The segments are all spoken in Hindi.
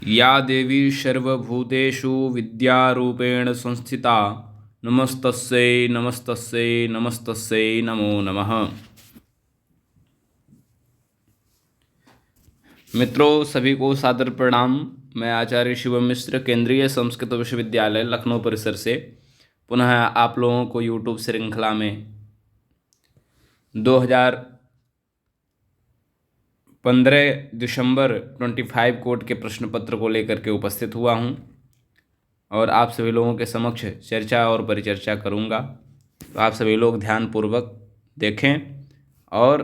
या देवी सर्वभूतेषु विद्यारूपेण संस्थिता नमस्तस्यै नमस्तस्यै नमस्तस्यै नमो नमः। मित्रों, सभी को सादर प्रणाम। मैं आचार्य शिवम मिश्र, केंद्रीय संस्कृत विश्वविद्यालय लखनऊ परिसर से पुनः आप लोगों को यूट्यूब श्रृंखला में 2015 दिसंबर 25 कोड के प्रश्न पत्र को लेकर के उपस्थित हुआ हूं और आप सभी लोगों के समक्ष चर्चा और परिचर्चा करूंगा। तो आप सभी लोग ध्यानपूर्वक देखें और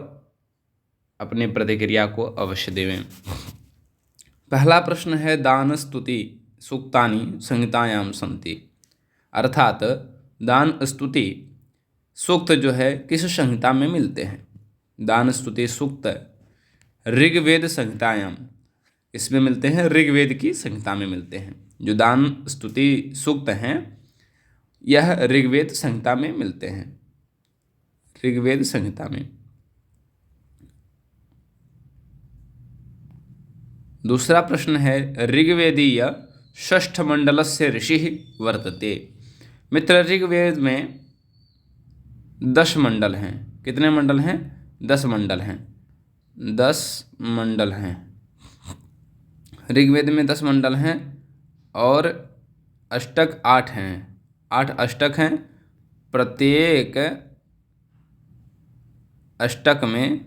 अपनी प्रतिक्रिया को अवश्य देवें। पहला प्रश्न है, दान स्तुति सूक्तानि संहितायां सन्ति, अर्थात दान स्तुति सूक्त जो है किस संहिता में मिलते हैं। दान स्तुति सूक्त ऋग्वेद संहितायां, इसमें मिलते हैं, ऋग्वेद की संहिता में मिलते हैं। जो दान स्तुति सूक्त हैं यह ऋग्वेद संहिता में मिलते हैं, ऋग्वेद संहिता में। दूसरा प्रश्न है, ऋग्वेदीय षष्ठ मंडलस्य ऋषिः वर्तते। मित्र, ऋग्वेद में 10 मंडल हैं। कितने मंडल हैं? 10 मंडल हैं। 10 मंडल हैं। ऋग्वेद में 10 मंडल हैं और अष्टक 8 हैं। 8 अष्टक हैं। प्रत्येक अष्टक में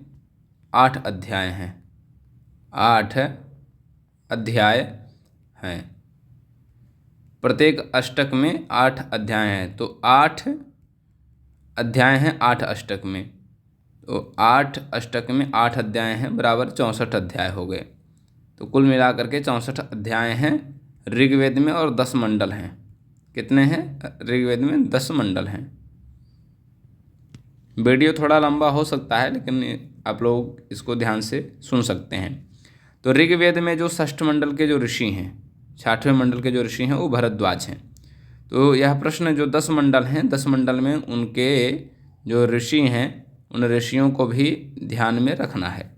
8 अध्याय हैं। 8 अध्याय हैं। प्रत्येक अष्टक में 8 अध्याय हैं, तो 8 अध्याय हैं 8 अष्टक में। तो 8 अष्टक में 8 अध्याय हैं बराबर 64 अध्याय हो गए। तो कुल मिलाकर के 64 अध्याय हैं ऋग्वेद में और 10 मंडल हैं। कितने हैं? ऋग्वेद में 10 मंडल हैं। वीडियो थोड़ा लंबा हो सकता है लेकिन आप लोग इसको ध्यान से सुन सकते हैं। तो ऋग्वेद में जो षष्ठ मंडल के जो ऋषि हैं, 6वें मंडल के जो ऋषि हैं वो भरद्वाज हैं। तो यह प्रश्न जो 10 मंडल हैं, 10 मंडल में उनके जो ऋषि हैं उन ऋषियों को भी ध्यान में रखना है।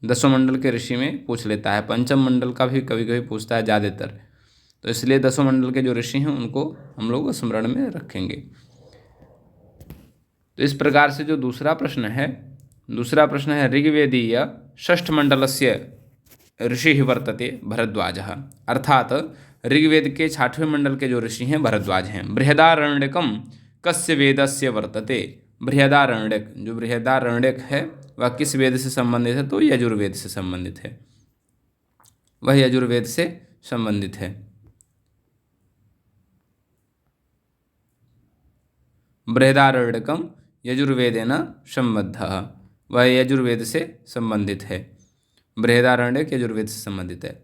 10 मंडल के ऋषि में पूछ लेता है, पंचम मंडल का भी कभी कभी पूछता है ज़्यादातर। तो इसलिए 10 मंडल के जो ऋषि हैं उनको हम लोग स्मरण में रखेंगे। तो इस प्रकार से जो दूसरा प्रश्न है, ऋग्वेदीय षष्ठ मंडलस्य ऋषिः वर्तते भरद्वाजः, अर्थात ऋग्वेद के 6वें मंडल के जो ऋषि हैं भरद्वाज हैं। बृहदारण्यकम कस्य वेदस्य वर्तते। बृहदारण्यक, जो बृहदारण्यक है वह किस वेद से संबंधित है? तो यजुर्वेद से संबंधित है। वह यजुर्वेद से संबंधित है। बृहदारण्यकम यजुर्वेदेन संबद्धः, वह यजुर्वेद से संबंधित है। बृहदारण्यक यजुर्वेद से संबंधित है।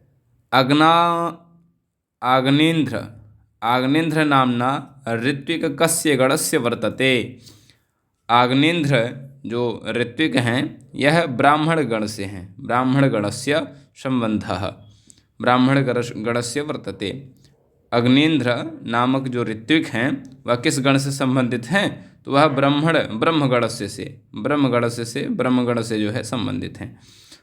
आग्नेन्द्र नामना ऋत्विक कस्य गणस्य वर्तते। आग्नेन्द्र जो ऋत्विक हैं यह ब्राह्मण गण से हैं। ब्राह्मण गणस्य संबंधः, ब्राह्मण गणस्य वर्तते। अग्नेन्द्र नामक जो ऋत्विक हैं वह किस गण से संबंधित हैं? तो वह ब्रह्मगण से जो है संबंधित हैं।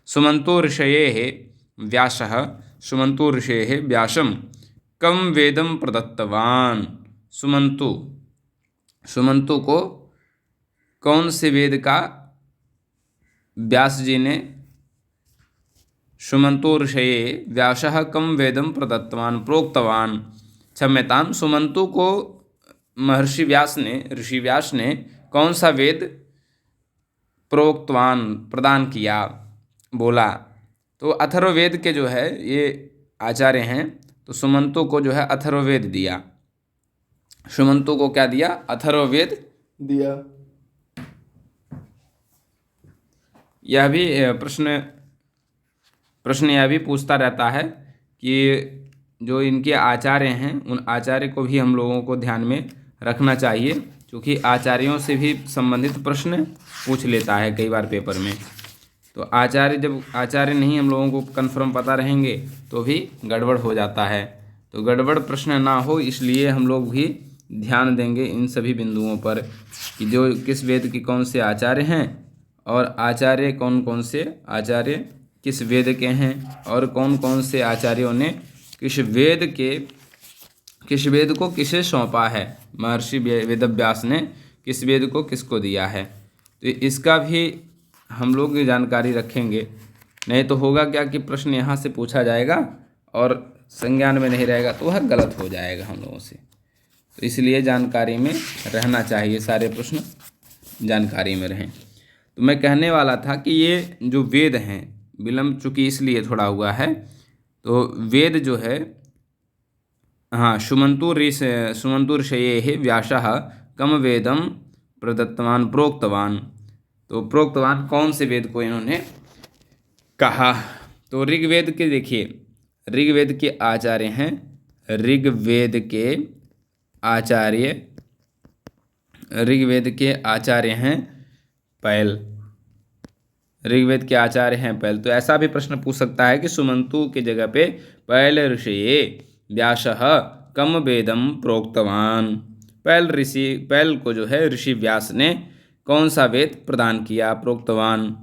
सुमंतो ऋषयेः व्यासः, सुमंतो ऋषेः व्यासं कम वेदम प्रदत्तवान। सुमंतु को कौन से वेद का व्यास जी ने, सुमंतो ऋषये व्यासः कम वेदम प्रदत्तवान प्रोक्तवान। क्षम्यताम, सुमंतु को महर्षि व्यास ने, ऋषि व्यास ने कौन सा वेद प्रोक्तवान प्रदान किया, बोला? तो अथर्ववेद के जो है ये आचार्य हैं, तो सुमंतु को जो है अथर्ववेद दिया। सुमंतु को क्या दिया? अथर्ववेद दिया। यह भी प्रश्न यह भी पूछता रहता है कि जो इनके आचार्य हैं उन आचार्य को भी हम लोगों को ध्यान में रखना चाहिए, क्योंकि आचार्यों से भी संबंधित प्रश्न पूछ लेता है कई बार पेपर में। तो जब आचार्य नहीं हम लोगों को कन्फर्म पता रहेंगे तो भी गड़बड़ हो जाता है। तो गड़बड़ प्रश्न ना हो इसलिए हम लोग भी ध्यान देंगे इन सभी बिंदुओं पर कि जो किस वेद के कौन से आचार्य हैं और आचार्य कौन कौन से आचार्य किस वेद के हैं और कौन कौन से आचार्यों ने किस वेद को किसे सौंपा है, महर्षि वेदव्यास ने किस वेद को किसको दिया है। तो इसका भी हम लोग जानकारी रखेंगे, नहीं तो होगा क्या कि प्रश्न यहाँ से पूछा जाएगा और संज्ञान में नहीं रहेगा तो वह गलत हो जाएगा हम लोगों से। तो इसलिए जानकारी में रहना चाहिए, सारे प्रश्न जानकारी में रहें। तो मैं कहने वाला था कि ये जो वेद हैं, विलम्ब चूँकि इसलिए थोड़ा हुआ है, तो वेद जो है, हाँ, सुमंतु ऋषये व्यासः कम वेदम प्रदत्तवान प्रोक्तवान। तो प्रोक्तवान कौन से वेद को इन्होंने कहा, तो ऋग्वेद के, देखिए ऋग्वेद के आचार्य हैं, ऋग्वेद के आचार्य हैं पैल, ऋग्वेद के आचार्य हैं पैल। तो ऐसा भी प्रश्न पूछ सकता है कि सुमंतु के जगह पे पैल ऋषये व्यासः कम वेदम प्रोक्तवान। पैल को जो है ऋषि व्यास ने कौन सा वेद प्रदान किया, प्रोक्तवान।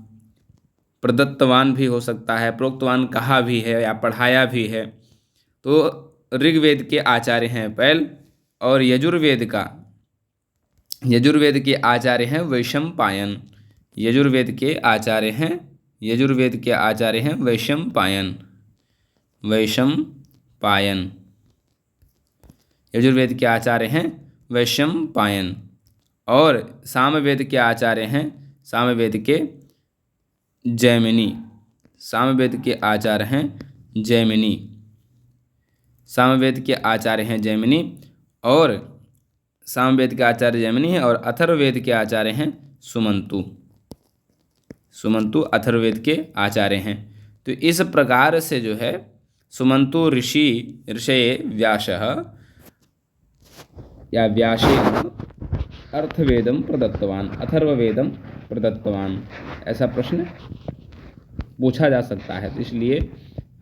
प्रदत्तवान भी हो सकता है, प्रोक्तवान कहा भी है या पढ़ाया भी है। तो ऋग्वेद के आचार्य हैं पैल, और यजुर्वेद के आचार्य हैं वैशंपायन। यजुर्वेद के आचार्य हैं वैशंपायन। यजुर्वेद के आचार्य हैं वैशंपायन। और सामवेद के आचार्य हैं सामवेद के जैमिनी। सामवेद के आचार्य हैं जैमिनी। और सामवेद के आचार्य जैमिनी है, और अथर्ववेद के आचार्य हैं सुमंतु अथर्ववेद के आचार्य हैं। तो इस प्रकार से जो है सुमंतु ऋषये व्यासः या व्यासेन अर्थवेदम प्रदत्तवान, अथर्ववेदम प्रदत्तवान, ऐसा प्रश्न पूछा जा सकता है। तो इसलिए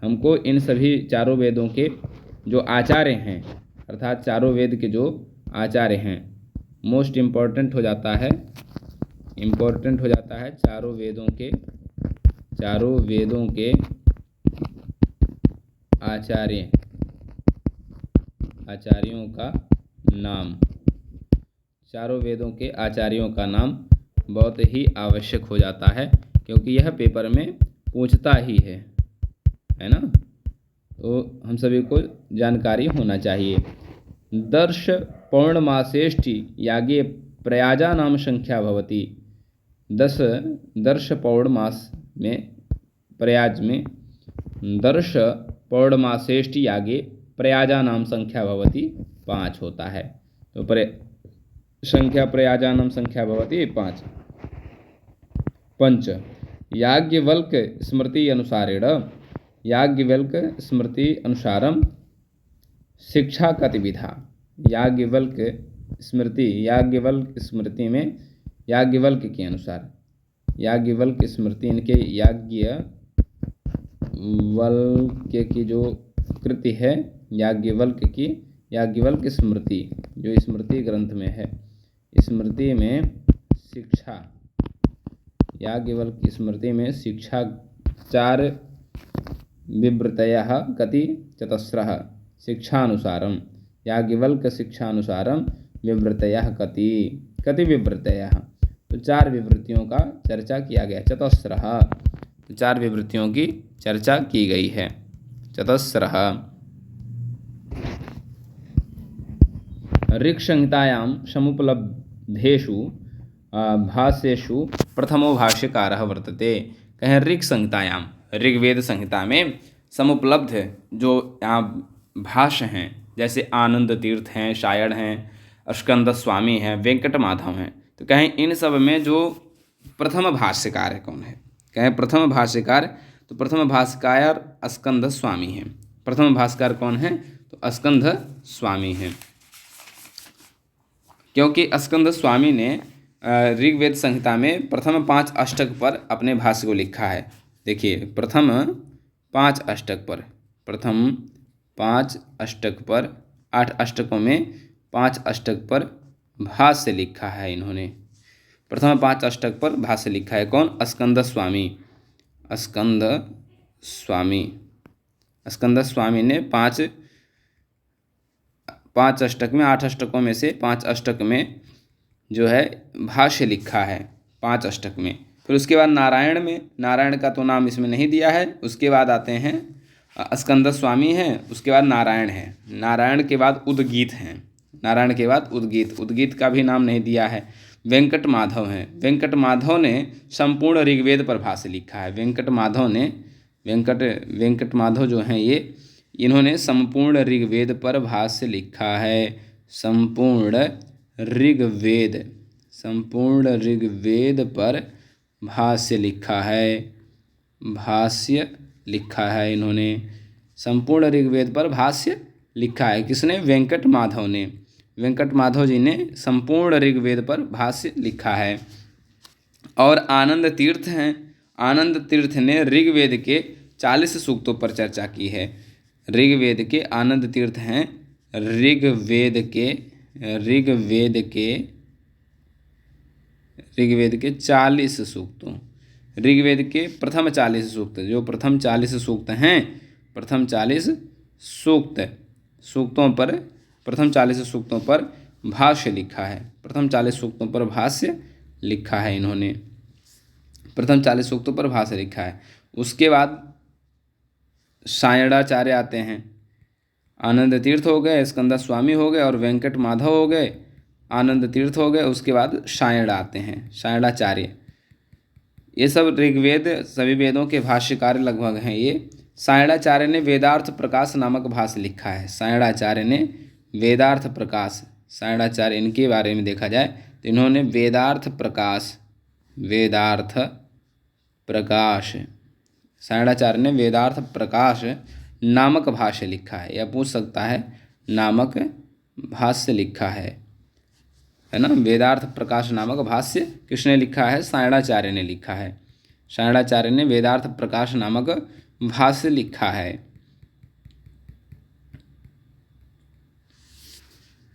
हमको इन सभी चारों वेदों के जो आचार्य हैं, अर्थात चारों वेद के जो आचार्य हैं, मोस्ट इम्पोर्टेंट हो जाता है चारों वेदों के आचार्यों का नाम। चारों वेदों के आचार्यों का नाम बहुत ही आवश्यक हो जाता है, क्योंकि यह पेपर में पूछता ही है ना। तो हम सभी को जानकारी होना चाहिए। दर्श पौर्णमासेष्टि यागे प्रयाजा नाम संख्या भवति। 10 दर्श पौर्णमास में, प्रयाज में, दर्श पौर्णमासेष्टि यागे प्रयाजा नाम संख्या भवति 5 होता है। तो संख्या प्रयाजा नाम संख्या भवति 5। पंच याज्ञवल्क स्मृति अनुसारम शिक्षा कतिविधा। याज्ञवल्क स्मृति में याज्ञवल्क के अनुसार, याज्ञवल्क स्मृति, इनके याज्ञवल्क की जो कृति है, याज्ञवल्क स्मृति जो स्मृति ग्रंथ में है, स्मृति में शिक्षा, याज्ञवल्क स्मृति में शिक्षा 4 विवृतयः कति चतस्रः शिक्षानुसारम। याज्ञवल्क शिक्षानुसारम विवृतयः कति विवृतयः, तो 4 विवृतियों का चर्चा किया गया। चतस्रः, तो 4 विवृतियों की चर्चा की गई है। चतस्रः। ऋक्संहितायां समुपलब्धेषु भाष्येषु प्रथमो भाष्यकारः वर्तते। कहें ऋक्संहितायां, ऋग्वेद संहिता में समुपलब्ध जो यहाँ भाष्य हैं, जैसे आनंद तीर्थ हैं, शायण हैं, स्कंद स्वामी हैं, वेंकट माधव हैं, तो कहें इन सब में जो प्रथम भाष्यकार है कौन है। कहें प्रथम भाष्यकार, तो प्रथम भाष्यकार स्कंद स्वामी हैं। प्रथम भाष्यकार कौन है, तो स्कंद स्वामी हैं, क्योंकि स्कंद स्वामी ने ऋग्वेद संहिता में प्रथम 5 अष्टक पर अपने भाष्य को लिखा है। देखिए, प्रथम 5 अष्टक पर 8 अष्टकों में 5 अष्टक पर भाष्य लिखा है इन्होंने। प्रथम 5 अष्टक पर भाष्य लिखा है कौन, स्कंद स्वामी। स्कंद स्वामी ने पाँच अष्टक में, 8 अष्टकों में से 5 अष्टक में जो है भाष्य लिखा है, 5 अष्टक में। फिर उसके बाद नारायण में, नारायण का तो नाम इसमें नहीं दिया है। उसके बाद आते हैं स्कंद स्वामी हैं, उसके बाद नारायण है, नारायण के बाद उद्गीत हैं, नारायण के बाद उद्गीत, उद्गीत का भी नाम नहीं दिया है। वेंकट माधव हैं, वेंकट माधव ने संपूर्ण ऋग्वेद पर भाष्य लिखा है। वेंकट माधव जो हैं ये, इन्होंने संपूर्ण ऋग्वेद पर भाष्य लिखा है। संपूर्ण ऋग्वेद पर भाष्य लिखा है, इन्होंने संपूर्ण ऋग्वेद पर भाष्य लिखा है। किसने? वेंकट माधव ने, वेंकट माधव जी ने संपूर्ण ऋग्वेद पर भाष्य लिखा है। और आनंद तीर्थ हैं, आनंद तीर्थ ने ऋग्वेद के 40 सूक्तों पर चर्चा की है। ऋग्वेद के आनंद तीर्थ हैं, ऋग्वेद के 40 सूक्तों, ऋग्वेद के प्रथम 40 सूक्त, जो प्रथम 40 सूक्त हैं, प्रथम 40 सूक्तों पर, प्रथम 40 सूक्तों पर भाष्य लिखा है। प्रथम 40 सूक्तों पर भाष्य लिखा है इन्होंने, प्रथम 40 सूक्तों पर भाष्य लिखा है। उसके बाद सायणाचार्य आते हैं, आनंद तीर्थ हो गए, स्कंद स्वामी हो गए और वेंकट माधव हो गए, आनंद तीर्थ हो गए। उसके बाद सायण आते हैं, सायणाचार्य। ये सब ऋग्वेद, सभी वेदों के भाष्यकार लगभग हैं ये। सायणाचार्य ने वेदार्थ प्रकाश नामक भाष्य लिखा है। सायणाचार्य ने वेदार्थ प्रकाश, सायणाचार्य इनके बारे में देखा जाए तो इन्होंने वेदार्थ प्रकाश, सायणाचार्य ने वेदार्थ प्रकाश नामक भाष्य लिखा है। या पूछ सकता है नामक भाष्य लिखा है ना। वेदार्थ प्रकाश नामक भाष्य किसने लिखा है? सायणाचार्य ने लिखा है। सायणाचार्य ने वेदार्थ प्रकाश नामक भाष्य लिखा है।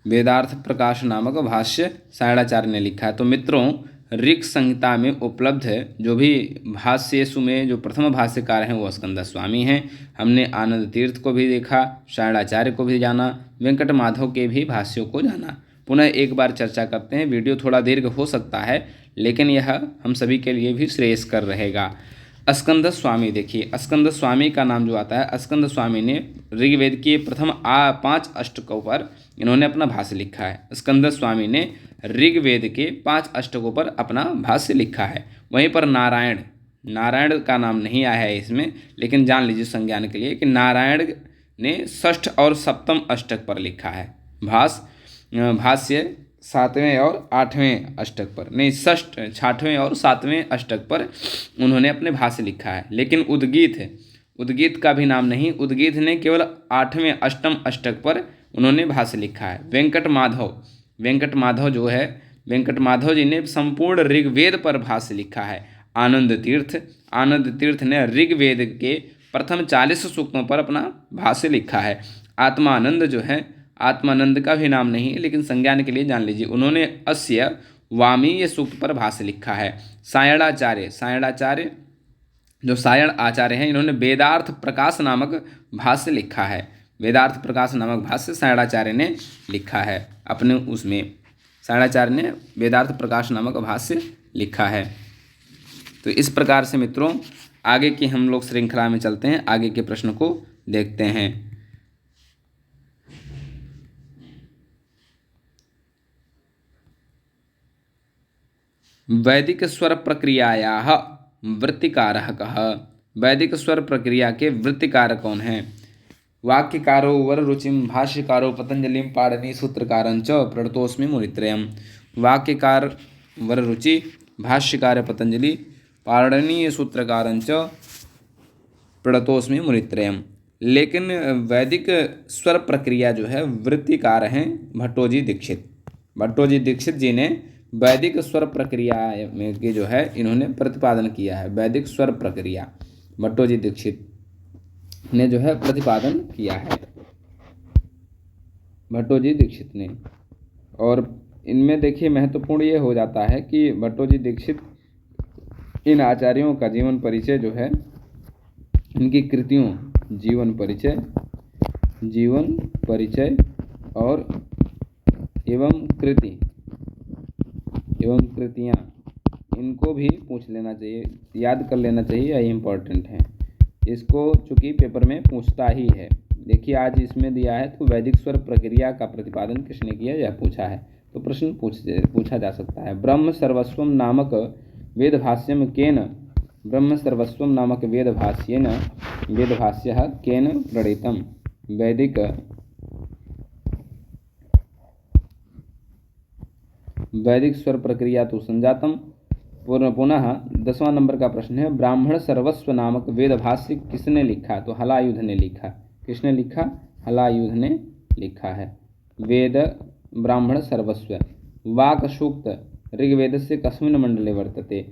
वेदार्थ प्रकाश नामक भाष्य सायणाचार्य ने लिखा है। तो मित्रों, ऋक् संहिता में उपलब्ध जो भी भाष्येषु में जो प्रथम भाष्यकार हैं वो स्कंद स्वामी हैं। हमने आनंद तीर्थ को भी देखा, सायणाचार्य को भी जाना, वेंकट माधव के भी भाष्यों को जाना। पुनः एक बार चर्चा करते हैं। वीडियो थोड़ा दीर्घ हो सकता है, लेकिन यह हम सभी के लिए भी श्रेयस्कर रहेगा। स्कंद स्वामी देखिए, स्कंद स्वामी का नाम जो आता है, स्कंद स्वामी ने ऋग्वेद के प्रथम 5 अष्टकों पर इन्होंने अपना भाष्य लिखा है। स्कंद स्वामी ने ऋग्वेद के 5 अष्टकों पर अपना भाष्य लिखा है। वहीं पर नारायण का नाम नहीं आया है इसमें, लेकिन जान लीजिए संज्ञान के लिए कि नारायण ने 6ठ और 7म अष्टक पर लिखा है भाष्य। 7वें और 8वें अष्टक पर नहीं, 6ठवें और 7वें अष्टक पर उन्होंने अपने भाष्य लिखा है। लेकिन उद्गीत का भी नाम नहीं, उद्गीत ने केवल 8वें 8म अष्टक पर उन्होंने भाष्य लिखा है। वेंकट माधव जो है, वेंकट माधव जी ने संपूर्ण ऋग्वेद पर भाष्य लिखा है। आनंद तीर्थ ने ऋग्वेद के प्रथम 40 सूक्तों पर अपना भाष्य लिखा है। आत्मानंद जो है, आत्मानंद का भी नाम नहीं है, लेकिन संज्ञान के लिए जान लीजिए, उन्होंने अस्य वामीय सूक्त पर भाष्य लिखा है। सायणाचार्य जो सायण आचार्य हैं, इन्होंने वेदार्थ प्रकाश नामक भाष्य लिखा है। वेदार्थ प्रकाश नामक भाष्य सायणाचार्य ने लिखा है अपने उसमें, सायणाचार्य ने वेदार्थ प्रकाश नामक भाष्य लिखा है। तो इस प्रकार से मित्रों आगे की हम लोग श्रृंखला में चलते हैं, आगे के प्रश्न को देखते हैं। वैदिक स्वर प्रक्रियायाः वृत्तिकारः कः? वैदिक स्वर प्रक्रिया के वृत्तिकार कौन हैं? वाक्यकारो वररुचिं भाष्यकारो पतंजलिं पाणिनि सूत्रकारंच प्रणतोस्मि मुनित्रयम्। वाक्यकार वररुचि, भाष्यकार पतंजलि, पाणिनि सूत्रकारंच प्रणतोस्मि मुनित्रयम्। लेकिन वैदिक स्वर प्रक्रिया जो है वृत्तिकार हैं भट्टोजी दीक्षित जी ने वैदिक स्वर प्रक्रिया में के जो है इन्होंने प्रतिपादन किया है। वैदिक स्वर प्रक्रिया भट्टोजी दीक्षित ने जो है प्रतिपादन किया है, भट्टोजी दीक्षित ने। और इनमें देखिए महत्वपूर्ण ये हो जाता है कि भट्टोजी दीक्षित इन आचार्यों का जीवन परिचय जो है, इनकी कृतियों जीवन परिचय, जीवन परिचय और एवं कृति एवं कृतियाँ, इनको भी पूछ लेना चाहिए, याद कर लेना चाहिए, यही इम्पोर्टेंट है। इसको चूँकि पेपर में पूछता ही है। देखिए आज इसमें दिया है, तो वैदिक स्वर प्रक्रिया का प्रतिपादन किसने किया, यह पूछा है, तो प्रश्न पूछा जा सकता है। ब्रह्म सर्वस्वम नामक वेदभाष्यम केन, ब्रह्म सर्वस्वम नामक वेदभाष्येन, वेदभाष्यः केन प्रणीतम, वैदिक स्वर प्रक्रिया तो संजातम। पुनः 10वां नंबर का प्रश्न है, ब्राह्मण सर्वस्व नामक वेदभाष्य किसने लिखा, तो हलायुध ने लिखा। किसने लिखा, हलायुध ने लिखा है। वेद ब्राह्मण सर्वस्व। वाक सूक्त ऋग्वेद से कस्मिन् मंडले वर्तते,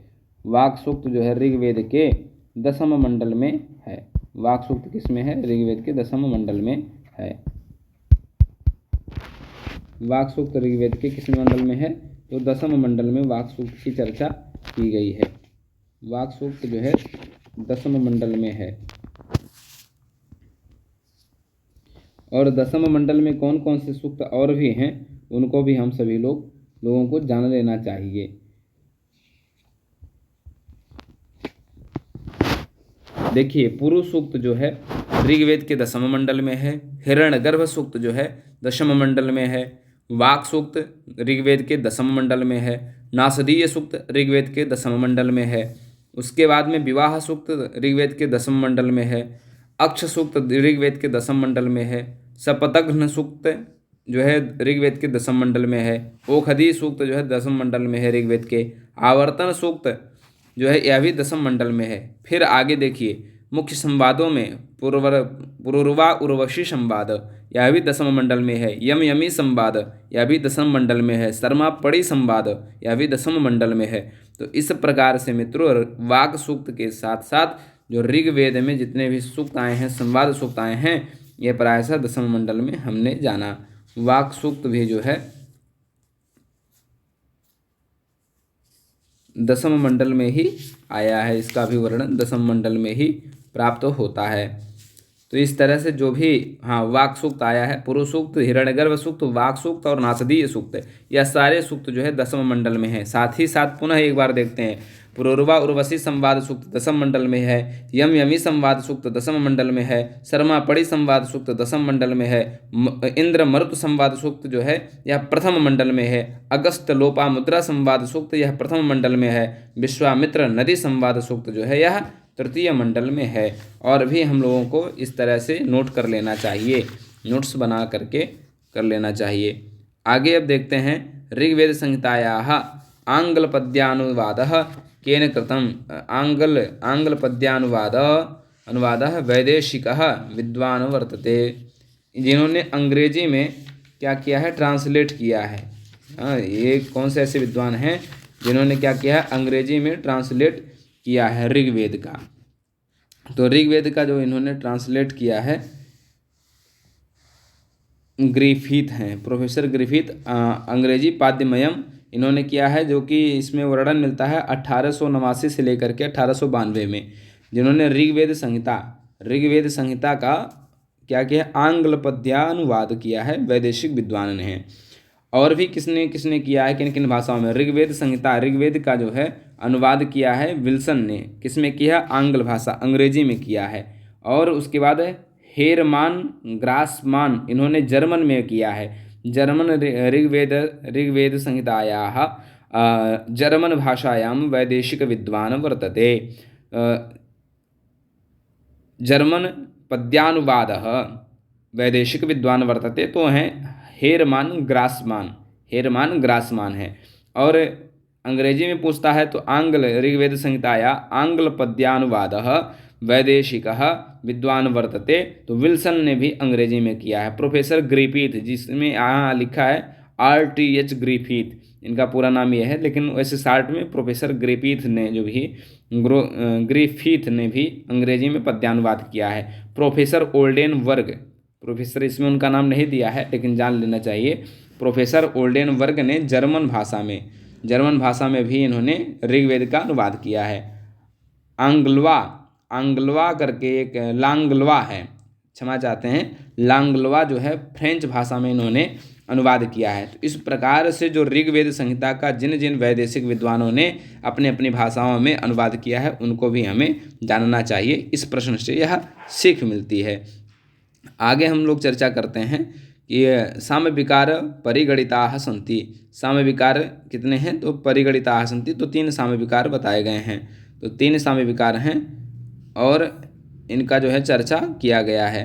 वाक सूक्त जो है ऋग्वेद के 10वें मंडल में है। वाक सूक्त किसमें है, ऋग्वेद के 10वें मंडल में है। वाक सूक्त ऋग्वेद के किस मंडल में है, तो 10वें मंडल में वाक सूक्त की चर्चा की गई है। वाक सूक्त जो है 10वें मंडल में है। और 10वें मंडल में कौन कौन से सूक्त और भी हैं, उनको भी हम सभी लोगों को जान लेना चाहिए। देखिए पुरु सूक्त जो है ऋग्वेद के 10वें मंडल में है। हिरण्यगर्भ सूक्त जो है 10वें मंडल में है। वाक सूक्त ऋग्वेद के 10वें मंडल में है। नासदीय सूक्त ऋग्वेद के 10वें मंडल में है। उसके बाद में विवाह सूक्त ऋग्वेद के 10वें मंडल में है। अक्ष सूक्त ऋग्वेद के 10वें मंडल में है। सपतघ्न सूक्त जो है ऋग्वेद के 10वें मंडल में है। ओखदी सूक्त जो है 10वें मंडल में है ऋग्वेद के। आवर्तन सूक्त जो है यह भी 10वें मंडल में है। फिर आगे देखिए मुख्य संवादों में पुरुरवा उर्वशी संवाद, यह भी 10वें मंडल में है। यम यमी संवाद, यह भी 10वें मंडल में है। शर्मा पड़ी संवाद, यह भी 10वें मंडल में है। तो इस प्रकार से मित्रों वाक सूक्त के साथ साथ जो ऋग्वेद में जितने भी सूक्त आए हैं, संवाद सूक्त आए हैं, यह प्रायशः 10वें मंडल में हमने जाना। वाक सूक्त भी जो है 10वें मंडल में ही आया है, इसका भी वर्णन 10वें मंडल में ही प्राप्त होता है। तो इस तरह से जो भी वाक सूक्त आया है, पुरु सूक्त, हिरण्यगर्भ सूक्त, वाक सूक्त और नासदीय सूक्त, यह सारे सूक्त जो है 10वें मंडल में है। साथ ही साथ पुनः एक बार देखते हैं, पुरुरवा उर्वशी संवाद सूक्त 10वें मंडल में है। यम यमी संवाद सूक्त 10वें मंडल में है। शर्मा पड़ी संवाद सूक्त 10वें मंडल में है। इंद्र मरुत संवाद सूक्त जो है यह प्रथम मंडल में है। अगस्त लोपा मुद्रा संवाद सूक्त यह प्रथम मंडल में है। विश्वामित्र नदी संवाद सूक्त जो है यह तृतीय मंडल में है। और भी हम लोगों को इस तरह से नोट कर लेना चाहिए, नोट्स बना करके कर लेना चाहिए। आगे अब देखते हैं ऋग्वेद संहितायाः आंग्ल पद्यानुवादः केन कृतम्। आंग्ल पद्यानुवादः वैदेशिकः विद्वान् वर्तते। जिन्होंने अंग्रेजी में क्या किया है, ट्रांसलेट किया है। ये कौन से ऐसे विद्वान हैं जिन्होंने क्या किया है, अंग्रेजी में ट्रांसलेट किया है ऋग्वेद का। तो ऋग्वेद का जो इन्होंने ट्रांसलेट किया है ग्रिफिथ हैं, प्रोफेसर ग्रिफिथ। अंग्रेजी पाद्यमयम इन्होंने किया है, जो कि इसमें वर्णन मिलता है 1889 से लेकर के 1892 में। जिन्होंने ऋग्वेद संहिता का क्या किया, आंग्ल पद्यानुवाद किया है, वैदेशिक विद्वान ने। और भी किसने किसने किया है, किन किन भाषाओं में ऋग्वेद संहिता, ऋग्वेद का जो है अनुवाद किया है विल्सन ने। किसमें किया, आंग्ल भाषा अंग्रेजी में किया है। और उसके बाद हेरमान ग्रासमान इन्होंने जर्मन में किया है। जर्मन ऋग्वेद संहितायाः जर्मन भाषायां वैदेशिक विद्वान् वर्तते। जर्मन पद्यानुवादः वैदेशिक विद्वान् वर्तते, तो हैं हेरमान ग्रासमान है। और अंग्रेजी में पूछता है तो आंग्ल ऋग्वेद संहिताया आंग्ल पद्यानुवादः वैदेशिकः विद्वान् वर्तते, तो विल्सन ने भी अंग्रेजी में किया है। प्रोफेसर ग्रिफिथ, जिसमें यहाँ लिखा है RTH ग्रिफिथ, इनका पूरा नाम यह है, लेकिन वैसे शार्ट में प्रोफेसर ग्रिफिथ ने भी अंग्रेजी में पद्यानुवाद किया है। प्रोफेसर ओल्डेनबर्ग, प्रोफेसर इसमें उनका नाम नहीं दिया है लेकिन जान लेना चाहिए। प्रोफेसर ओल्डेनबर्ग ने जर्मन भाषा में भी इन्होंने ऋग्वेद का अनुवाद किया है। आंग्लवा करके एक लांगलवा है, क्षमा चाहते हैं, लांगलवा जो है फ्रेंच भाषा में इन्होंने अनुवाद किया है। तो इस प्रकार से जो ऋग्वेद संहिता का जिन जिन वैदेशिक विद्वानों ने अपनी अपनी भाषाओं में अनुवाद किया है उनको भी हमें जानना चाहिए। इस प्रश्न से यह सीख मिलती है। आगे हम लोग चर्चा करते हैं कि साम्य विकार परिगणिताः सन्ति। साम्य विकार कितने हैं? तो परिगणिताः सन्ति, तो 3 साम्य विकार बताए गए हैं। तो 3 साम्य विकार हैं और इनका जो है चर्चा किया गया है।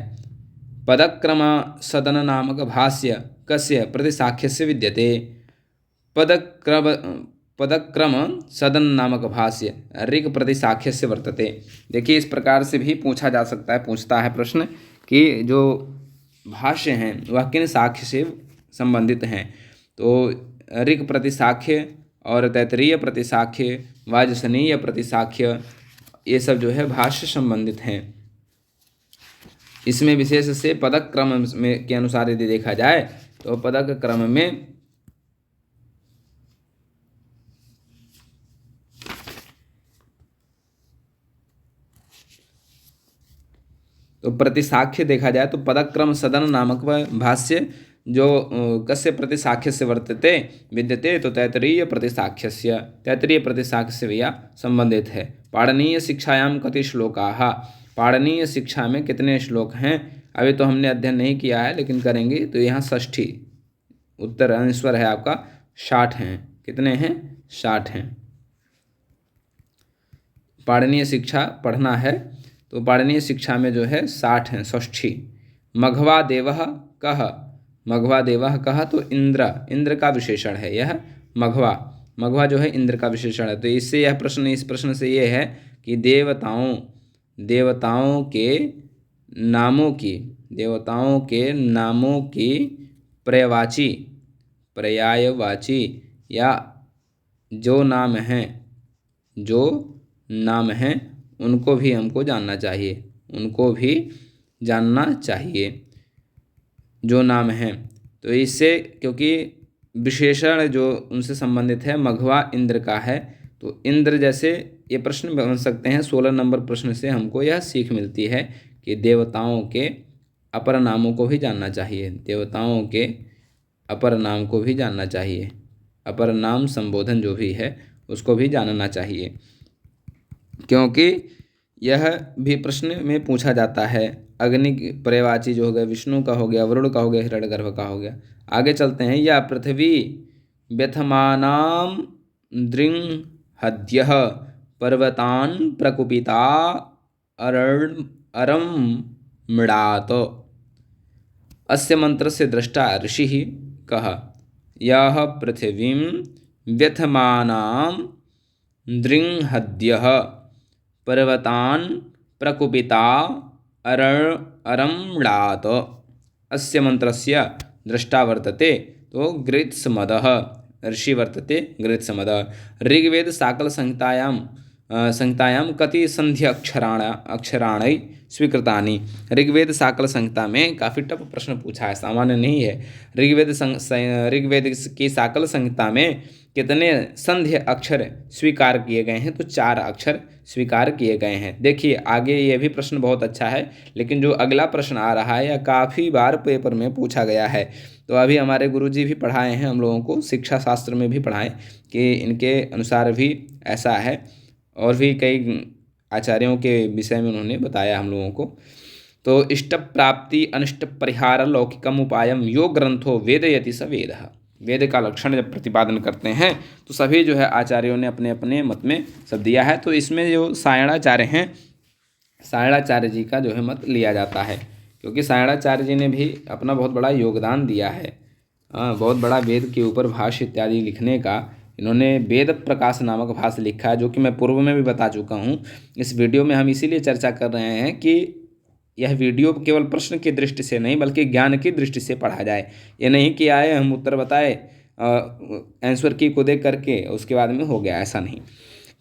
पदक्रम सदन नामक भाष्य कस्य प्रतिसाख्यस्य विद्यते। पदक्रम सदन नामक भाष्य ऋक् प्रतिसाख्यस्य वर्तते। देखिए, इस प्रकार से भी पूछा जा सकता है, पूछता है प्रश्न कि जो भाष्य हैं वह किन साख्य से संबंधित हैं। तो ऋक् प्रतिसाख्य और तैत्तिरीय प्रतिसाख्य, वाजसनेयी प्रतिसाख्य, ये सब जो है भाष्य संबंधित हैं। इसमें विशेष से पदक क्रम में के अनुसार यदि देखा जाए तो पदक क्रम में तो प्रतिसाख्य देखा जाए तो पदक्रम सदन नामक भाष्य जो कस्य प्रतिसाख्य से वर्तते विद्यते, तो तैत्तिरीय प्रतिसाख्यस्य, तैत्तिरीय प्रतिसाख्य से भैया संबंधित है। पाणिनीय शिक्षायाम कति श्लोकाः। पाणिनीय शिक्षा में कितने श्लोक हैं? अभी तो हमने अध्ययन नहीं किया है लेकिन करेंगे। तो यहाँ 60 उत्तर आंसर है आपका 60 हैं। कितने हैं? 60 हैं। पाणिनीय शिक्षा पढ़ना है तो पाणिनीय शिक्षा में जो है 60 हैं, 60। मघवा देवः कः। मघवा देवः कः तो इंद्र, इंद्र का विशेषण है यह मघवा। मघवा जो है इंद्र का विशेषण है। तो इससे यह प्रश्न, इस प्रश्न से ये है कि देवताओं के नामों की पर्यायवाची या जो नाम हैं उनको भी हमको जानना चाहिए, जो नाम हैं। तो इससे, क्योंकि विशेषण जो उनसे संबंधित है मघवा इंद्र का है, तो इंद्र जैसे ये प्रश्न बन सकते हैं। 16 नंबर प्रश्न से हमको यह सीख मिलती है कि देवताओं के अपर नामों को भी जानना चाहिए। देवताओं के अपर नाम को भी जानना चाहिए, अपर नाम संबोधन जो भी है उसको भी जानना चाहिए, क्योंकि यह भी प्रश्न में पूछा जाता है। अग्नि पर्यायवाची जो हो गया विष्णु का हो गया, वरुण का हो गया, हिरण्यगर्भ का हो गया। आगे चलते हैं। या पृथ्वी व्यथमानां दृंहद्यः पर्वतान् प्रकुपिता अरम्मृणात्। अस्य मंत्रस्य द्रष्टा ऋषिः कः। यः पृथिवीं व्यथमानां दृंहद्यः पर्वतान् प्रकुपिता अरम्मृणात्। अस्य मंत्रस्य द्रष्टा वर्तते तो गृत्समदः, ऋषि वर्तते गृत्समदः। ऋग्वेद साकल संहितायां कति संधि अक्षराणि स्वीकृतानि। ऋग्वेद साकल संहिता में काफ़ी टफ प्रश्न पूछा है, सामान्य नहीं है। ऋग्वेद की साकल संहिता में कितने संधि अक्षर स्वीकार किए गए हैं? तो 4 अक्षर स्वीकार किए गए हैं। देखिए आगे ये भी प्रश्न बहुत अच्छा है, लेकिन जो अगला प्रश्न आ रहा है यह काफ़ी बार पेपर में पूछा गया है। तो अभी हमारे गुरुजी भी पढ़ाए हैं हम लोगों को, शिक्षा शास्त्र में भी पढ़ाएं कि इनके अनुसार भी ऐसा है, और भी कई आचार्यों के विषय में उन्होंने बताया हम लोगों को। तो इष्ट प्राप्ति अनिष्ट परिहार लौकिकम उपायम यो ग्रंथो वेदयति स वेदः। वेद का लक्षण जब प्रतिपादन करते हैं तो सभी जो है आचार्यों ने अपने अपने मत में सब दिया है। तो इसमें जो सायणाचार्य हैं, सायणाचार्य जी का जो है मत लिया जाता है, क्योंकि सायणाचार्य जी ने भी अपना बहुत बड़ा योगदान दिया है। बहुत बड़ा वेद के ऊपर भाष्य इत्यादि लिखने का इन्होंने वेद प्रकाश नामक भाष्य लिखा है, जो कि मैं पूर्व में भी बता चुका हूँ। इस वीडियो में हम इसीलिए चर्चा कर रहे हैं कि यह वीडियो केवल प्रश्न की दृष्टि से नहीं बल्कि ज्ञान की दृष्टि से पढ़ा जाए। ये नहीं कि आए हम उत्तर बताए आंसर की को देख करके उसके बाद में हो गया, ऐसा नहीं।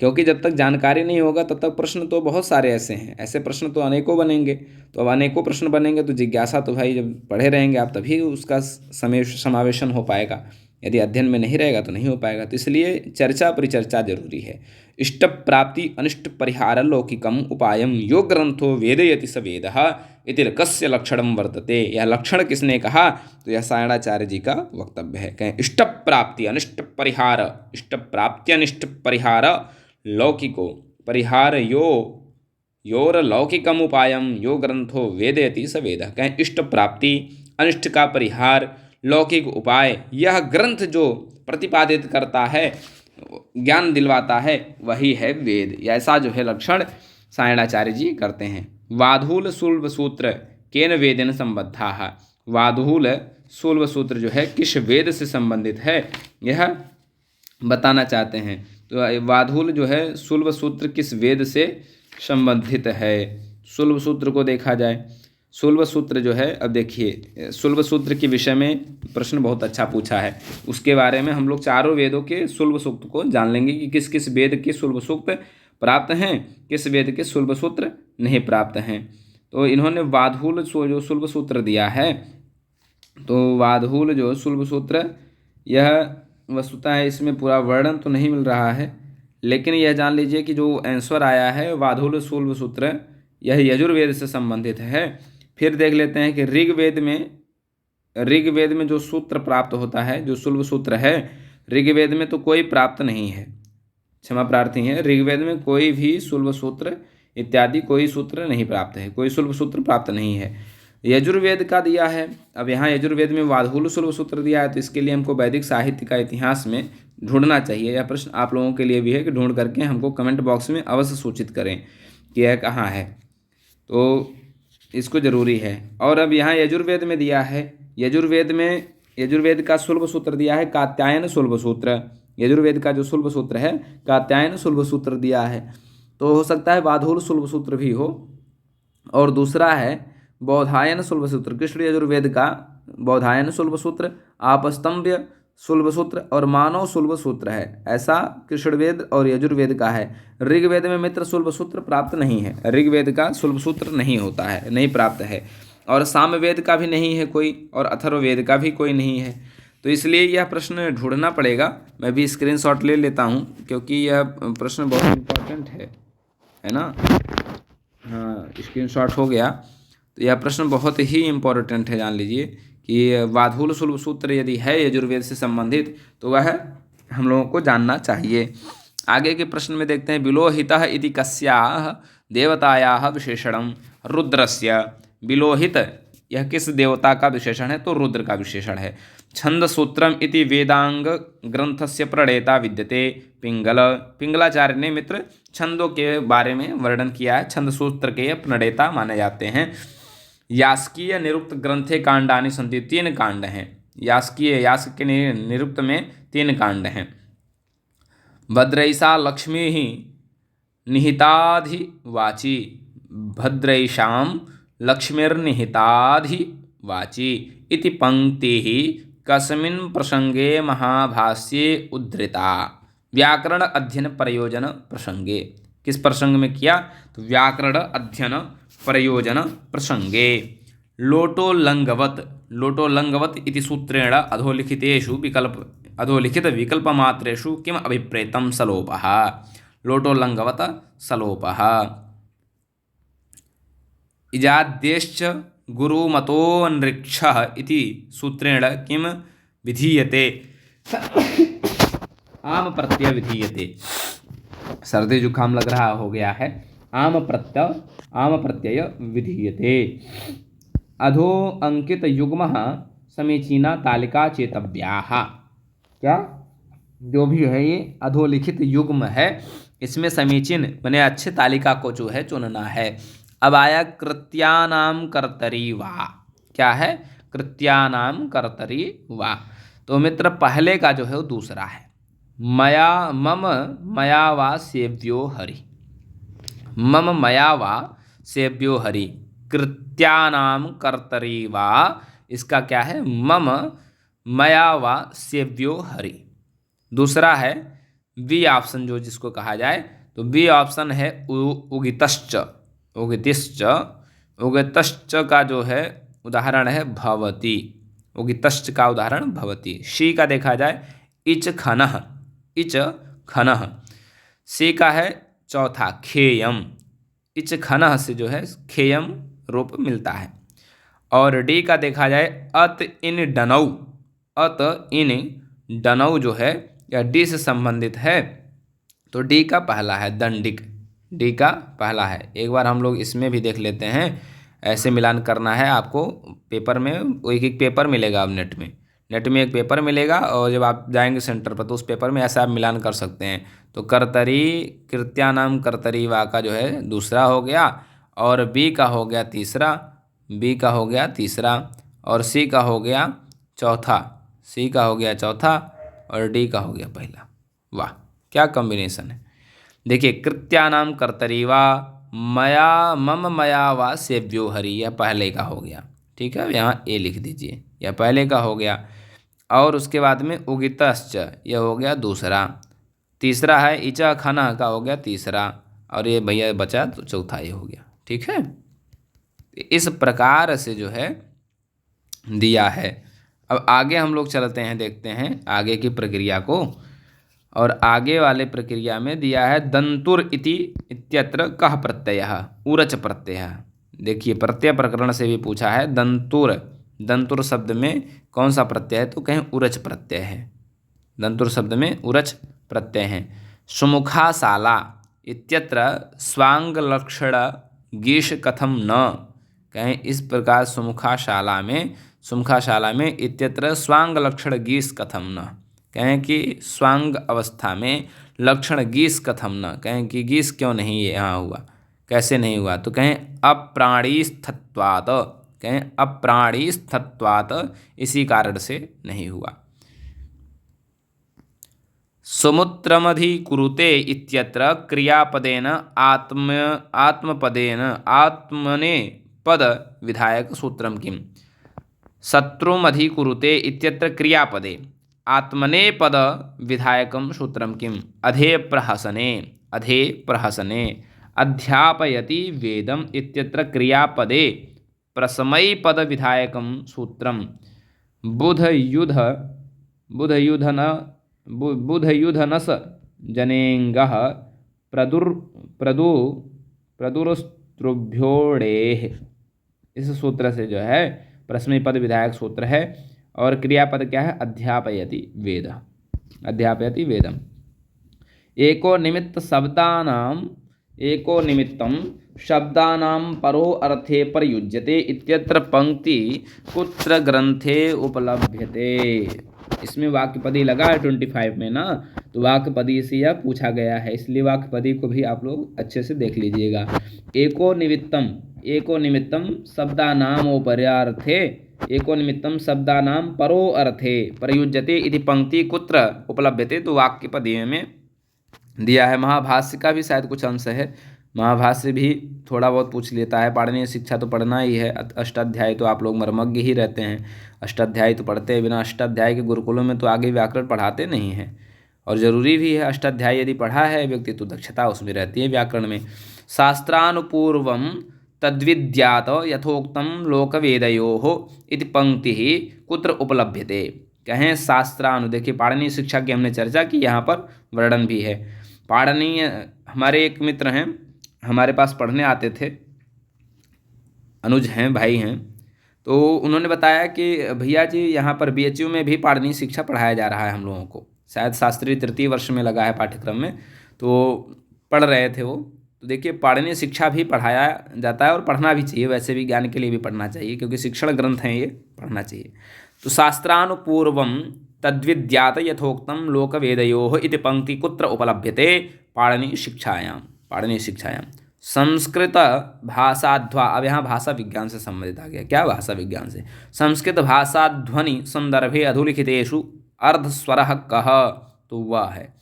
क्योंकि जब तक जानकारी नहीं होगा तब तक प्रश्न तो बहुत सारे ऐसे हैं, ऐसे प्रश्न तो अनेकों बनेंगे। तो अब अनेकों प्रश्न बनेंगे तो जिज्ञासा तो भाई जब पढ़े रहेंगे आप तभी उसका समावेशन हो पाएगा। यदि अध्ययन में नहीं रहेगा तो नहीं हो पाएगा। तो इसलिए चर्चा परिचर्चा जरूरी है। इष्ट प्राप्ति अनिष्ट परिहार लौकिकम उपायम यो ग्रंथो वेदयति स वेदः इति कस्य लक्षणम वर्तते। यह लक्षण किसने कहा? तो यह सायणाचार्य जी का वक्तव्य है। कहें इष्ट प्राप्ति अनिष्ट परिहार, इष्ट प्राप्ति अनिष्ट परिहार लौकिको परिहार योर लौकिकम उपायम यो ग्रंथो वेदयति स वेदः। कहें इष्ट प्राप्ति अनिष्ट का परिहार लौकिक उपाय यह ग्रंथ जो प्रतिपादित करता है, ज्ञान दिलवाता है, वही है वेद। ऐसा जो है लक्षण सायणाचार्य जी करते हैं। वाधूल सुल्भ सूत्र केन वेदेन संबद्धाः। वाधूल सुल्भ सूत्र जो है किस वेद से संबंधित है यह बताना चाहते हैं। तो वाधूल जो है सुल्भ सूत्र किस वेद से संबंधित है। सुल्भ सूत्र को देखा जाए, सुल्भ सूत्र जो है, अब देखिए सुल्भ सूत्र के विषय में प्रश्न बहुत अच्छा पूछा है। उसके बारे में हम लोग चारों वेदों के सुल्भ सूक्त को जान लेंगे कि किस किस वेद के सुल्भ सूक्त प्राप्त हैं, किस वेद के सुल्भ सूत्र नहीं प्राप्त हैं। तो इन्होंने वाधूल जो सुल्भ सूत्र दिया है, तो वाधूल जो सुल्भ सूत्र यह वस्तुतः है, इसमें पूरा वर्णन तो नहीं मिल रहा है, लेकिन यह जान लीजिए कि जो आंसर आया है वाधूल सुल्भ सूत्र यह यजुर्वेद से संबंधित है। फिर देख लेते हैं कि ऋग्वेद में जो सूत्र प्राप्त होता है, जो सुल्भ सूत्र है, ऋग्वेद में तो कोई प्राप्त नहीं है, क्षमा प्रार्थी है, ऋग्वेद में कोई भी सुल्भ सूत्र इत्यादि कोई सूत्र नहीं प्राप्त है, कोई सुल्भ सूत्र प्राप्त नहीं है। यजुर्वेद का दिया है। अब यहाँ यजुर्वेद में वाधूल सुल्भ सूत्र दिया है, तो इसके लिए हमको वैदिक साहित्य का इतिहास में ढूंढना चाहिए। यह प्रश्न आप लोगों के लिए भी है कि ढूंढ करके हमको कमेंट बॉक्स में अवश्य सूचित करें कि यह कहाँ है, तो इसको जरूरी है। और अब यहाँ यजुर्वेद में दिया है, यजुर्वेद का सुल्भ सूत्र दिया है कात्यायन सुल्भ सूत्र। यजुर्वेद का जो सुल्भ सूत्र है कात्यायन सुल्भ सूत्र दिया है, तो हो सकता है वाधूल सुल्भ सूत्र भी हो। और दूसरा है बौधायन सुल्भ सूत्र, कृष्ण यजुर्वेद का बौधायन सुल्भ सूत्र, आपस्तंभ्य सुल्भ सूत्र और मानव सुल्भ सूत्र है। ऐसा कृष्णवेद और यजुर्वेद का है। ऋग्वेद में मित्र सुल्भ सूत्र प्राप्त नहीं है, ऋग्वेद का सुल्भ सूत्र नहीं होता है, नहीं प्राप्त है। और सामवेद का भी नहीं है कोई, और अथर्ववेद का भी कोई नहीं है। तो इसलिए यह प्रश्न ढूंढना पड़ेगा। मैं भी स्क्रीनशॉट ले लेता हूँ क्योंकि यह प्रश्न बहुत इम्पोर्टेंट है ना। हाँ, स्क्रीनशॉट हो गया। तो यह प्रश्न बहुत ही इम्पोर्टेंट है, जान लीजिए कि वाधूल सुल्भ सूत्र यदि है यजुर्वेद से संबंधित तो वह हम लोगों को जानना चाहिए। आगे के प्रश्न में देखते हैं, बिलोहितः इति कस्याः देवतायाः विशेषणं रुद्रस्य। बिलोहित यह किस देवता का विशेषण है? तो रुद्र का विशेषण है। छंद सूत्रम इति वेदांग ग्रंथस्य प्रणेता विद्यते पिंगल। पिंगलाचार्य ने मित्र छंदों के बारे में वर्णन किया है, छंद सूत्र के प्रणेता माने जाते हैं। यास्कीय निरुक्त ग्रंथे कांडानि सन्ति, 3 कांड हैं। यास्क के निरुक्त में 3 कांड हैं। भद्रैषा लक्ष्मी ही निहिताधिवाची, भद्रैषां लक्ष्मीर्निहिताधिवाची इति पंक्तिः कस्मिन् प्रसंगे महाभाष्ये उद्धृता। व्याकरण अध्ययन प्रयोजन प्रसंगे। किस प्रसंग में किया? तो व्याकरण अध्ययन प्रयोजन प्रसंगे। लोटोलंगवत इति सूत्रेण अधोलिखित विकल्पमात्रेषु किम अभिप्रेतं सलोपः। लोटोलंगवत सलोपः। इजाद्यश्च गुरुमतोऽनृक्षः इति सूत्रेण किम विधीयते? आम प्रत्यय विधीयते। सर्दी जुकाम लग रहा हो गया है। आम प्रत्यय विधीयते। अधो अंकित युग्मः समीचीना तालिका चेतव्याः। क्या जो भी है ये अधोलिखित युग्म है, इसमें समीचीन बने अच्छे तालिका को जो है चुनना है। अब आया कृत्यानाम कर्तरी वा। क्या है? कृत्यानाम कर्तरी वा। तो मित्र पहले का जो है वो दूसरा है। मम मया वा सेव्यो हरि। मम मया वा सेव्यो हरि। कृत्यानाम कर्तरी वा, इसका क्या है? मम मया वा सेव्यो हरि। दूसरा है बी ऑप्शन, जो जिसको कहा जाए तो बी ऑप्शन है उगितश्च। उगितिश्च का जो है उदाहरण है भवति। उगितश्च का उदाहरण भवति। शी का देखा जाए इच खनः, इच खनः। सी का है चौथा खेयम, इच खनः से जो है खेयम रूप मिलता है। और डी का देखा जाए अत इन डनौ, अत इन डनौ जो है या डी से संबंधित है, तो डी का पहला है दंडिक, डी का पहला है। एक बार हम लोग इसमें भी देख लेते हैं, ऐसे मिलान करना है आपको पेपर में, एक एक पेपर मिलेगा अब नेट में एक पेपर मिलेगा, और जब आप जाएंगे सेंटर पर तो उस पेपर में ऐसा आप मिलान कर सकते हैं। तो कर्तरी कृत्यानाम कर्तरी वा का जो है दूसरा हो गया, और बी का हो गया तीसरा, बी का हो गया तीसरा, और सी का हो गया चौथा, सी का हो गया चौथा, और डी का हो गया पहला। वाह क्या कॉम्बिनेशन है। देखिए कृत्यानाम कर्तरी वा मया मम मया वा सेव्यो हरि, यह पहले का हो गया, ठीक है, यहाँ ए लिख दीजिए, यह पहले का हो गया। और उसके बाद में उगितश्च, यह हो गया दूसरा, तीसरा है इचा खाना का हो गया तीसरा, और ये भैया बचा तो चौथा ये हो गया, ठीक है। इस प्रकार से जो है दिया है। अब आगे हम लोग चलते हैं, देखते हैं आगे की प्रक्रिया को। और आगे वाले प्रक्रिया में दिया है दंतुर इति इत्यत्र कः प्रत्ययः, उरच प्रत्ययः। देखिए प्रत्यय प्रकरण से भी पूछा है, दंतुर, दंतुर शब्द में कौन सा प्रत्यय है, तो कहीं उरच प्रत्यय है, दंतुर शब्द में उरच प्रत्यय है। सुमुखाशाला इत्यत्र स्वांग लक्षण गीश कथम न, कहें इस प्रकार सुमुखाशाला में इत्यत्र स्वांग लक्षण गीस कथम न, कहें कि स्वांग अवस्था में लक्षण गीस कथम न, कहें कि गीस क्यों नहीं यहाँ हुआ, कैसे नहीं हुआ, तो कहें अप्राणीस्थत्वात्, कहें अप्राणीस्थत्वात्, इसी कारण से नहीं हुआ। समुद्रमधिकुरुते इत्यत्र क्रियापदेन आत्मपदेन आत्मने पद विधायक सूत्रम किम। शत्रुमधिकुरुते इत्यत्र क्रियापदे आत्मने पद विधायकम सूत्रम किम। अधे प्रहसने अध्यापयति वेदम इत्यत्र क्रियापदे प्रसमयी पद विधायकम सूत्रम। बुधयुधनस जनेंगः प्रदुरस्त्रुभ्योडेः, इस सूत्र से जो है प्रसमयी पद विधायक सूत्र है, और क्रियापद क्या है, अध्यापयति वेद, अध्यापयति वेदम। एको निमित्तं शब्दानां परो अर्थे प्रयुज्यते इत्यत्र पंक्ति कुत्र ग्रंथे उपलभ्यते। इसमें वाक्यपदी लगा है 25 में ना, तो वाक्यपदी से यह पूछा गया है, इसलिए वाक्यपदी को भी आप लोग अच्छे से देख लीजिएगा। एको निमित्तम शब्दानामोपर्यार्थे, एको निमित्तम शब्दानां परो अर्थे प्रयुज्यते इति पंक्ति कुत्र उपलभ्यते, तो वाक्यपदी में दिया है। महाभाष्य का भी शायद कुछ अंश है, महाभाष्य भी थोड़ा बहुत पूछ लेता है। पाणिनीय शिक्षा तो पढ़ना ही है, अष्टाध्यायी तो आप लोग मर्मज्ञ ही रहते हैं, अष्टाध्यायी तो पढ़ते हैं, बिना अष्टाध्यायी के गुरुकुलों में तो आगे व्याकरण पढ़ाते नहीं हैं, और ज़रूरी भी है। अष्टाध्यायी यदि पढ़ा है व्यक्ति तो दक्षता उसमें रहती है व्याकरण में। शास्त्रानुपूर्वम तद्विद्यात यथोक्तम लोकवेदयोः इति पंक्ति कुत्र उपलभ्यते, कहें शास्त्रानु। देखिए पाणिनीय शिक्षा की हमने चर्चा की, यहाँ पर वर्णन भी है। पाणिनीय, हमारे एक मित्र हैं, हमारे पास पढ़ने आते थे, अनुज हैं, भाई हैं, तो उन्होंने बताया कि भैया जी यहाँ पर BHU में भी पाणिनीय शिक्षा पढ़ाया जा रहा है हम लोगों को, शायद शास्त्री तृतीय वर्ष में लगा है पाठ्यक्रम में, तो पढ़ रहे थे वो। तो देखिए पाणिनीय शिक्षा भी पढ़ाया जाता है, और पढ़ना भी चाहिए, वैसे भी ज्ञान के लिए भी पढ़ना चाहिए, क्योंकि शिक्षण ग्रंथ हैं ये, पढ़ना चाहिए। तो शास्त्रानुपूर्वम तद्विद्यात यथोक्तम लोकवेदयोः इति पंक्ति कुत्र उपलभ्यते, पाणिनीय शिक्षायां। संस्कृत भाषाध्वा, अब यहाँ भाषा विज्ञान से संबंधित आ गया। क्या भाषा विज्ञान से? संस्कृत भाषा ध्वनि संदर्भे अधुलिखितेषु अर्धस्वरः कः, तो वह है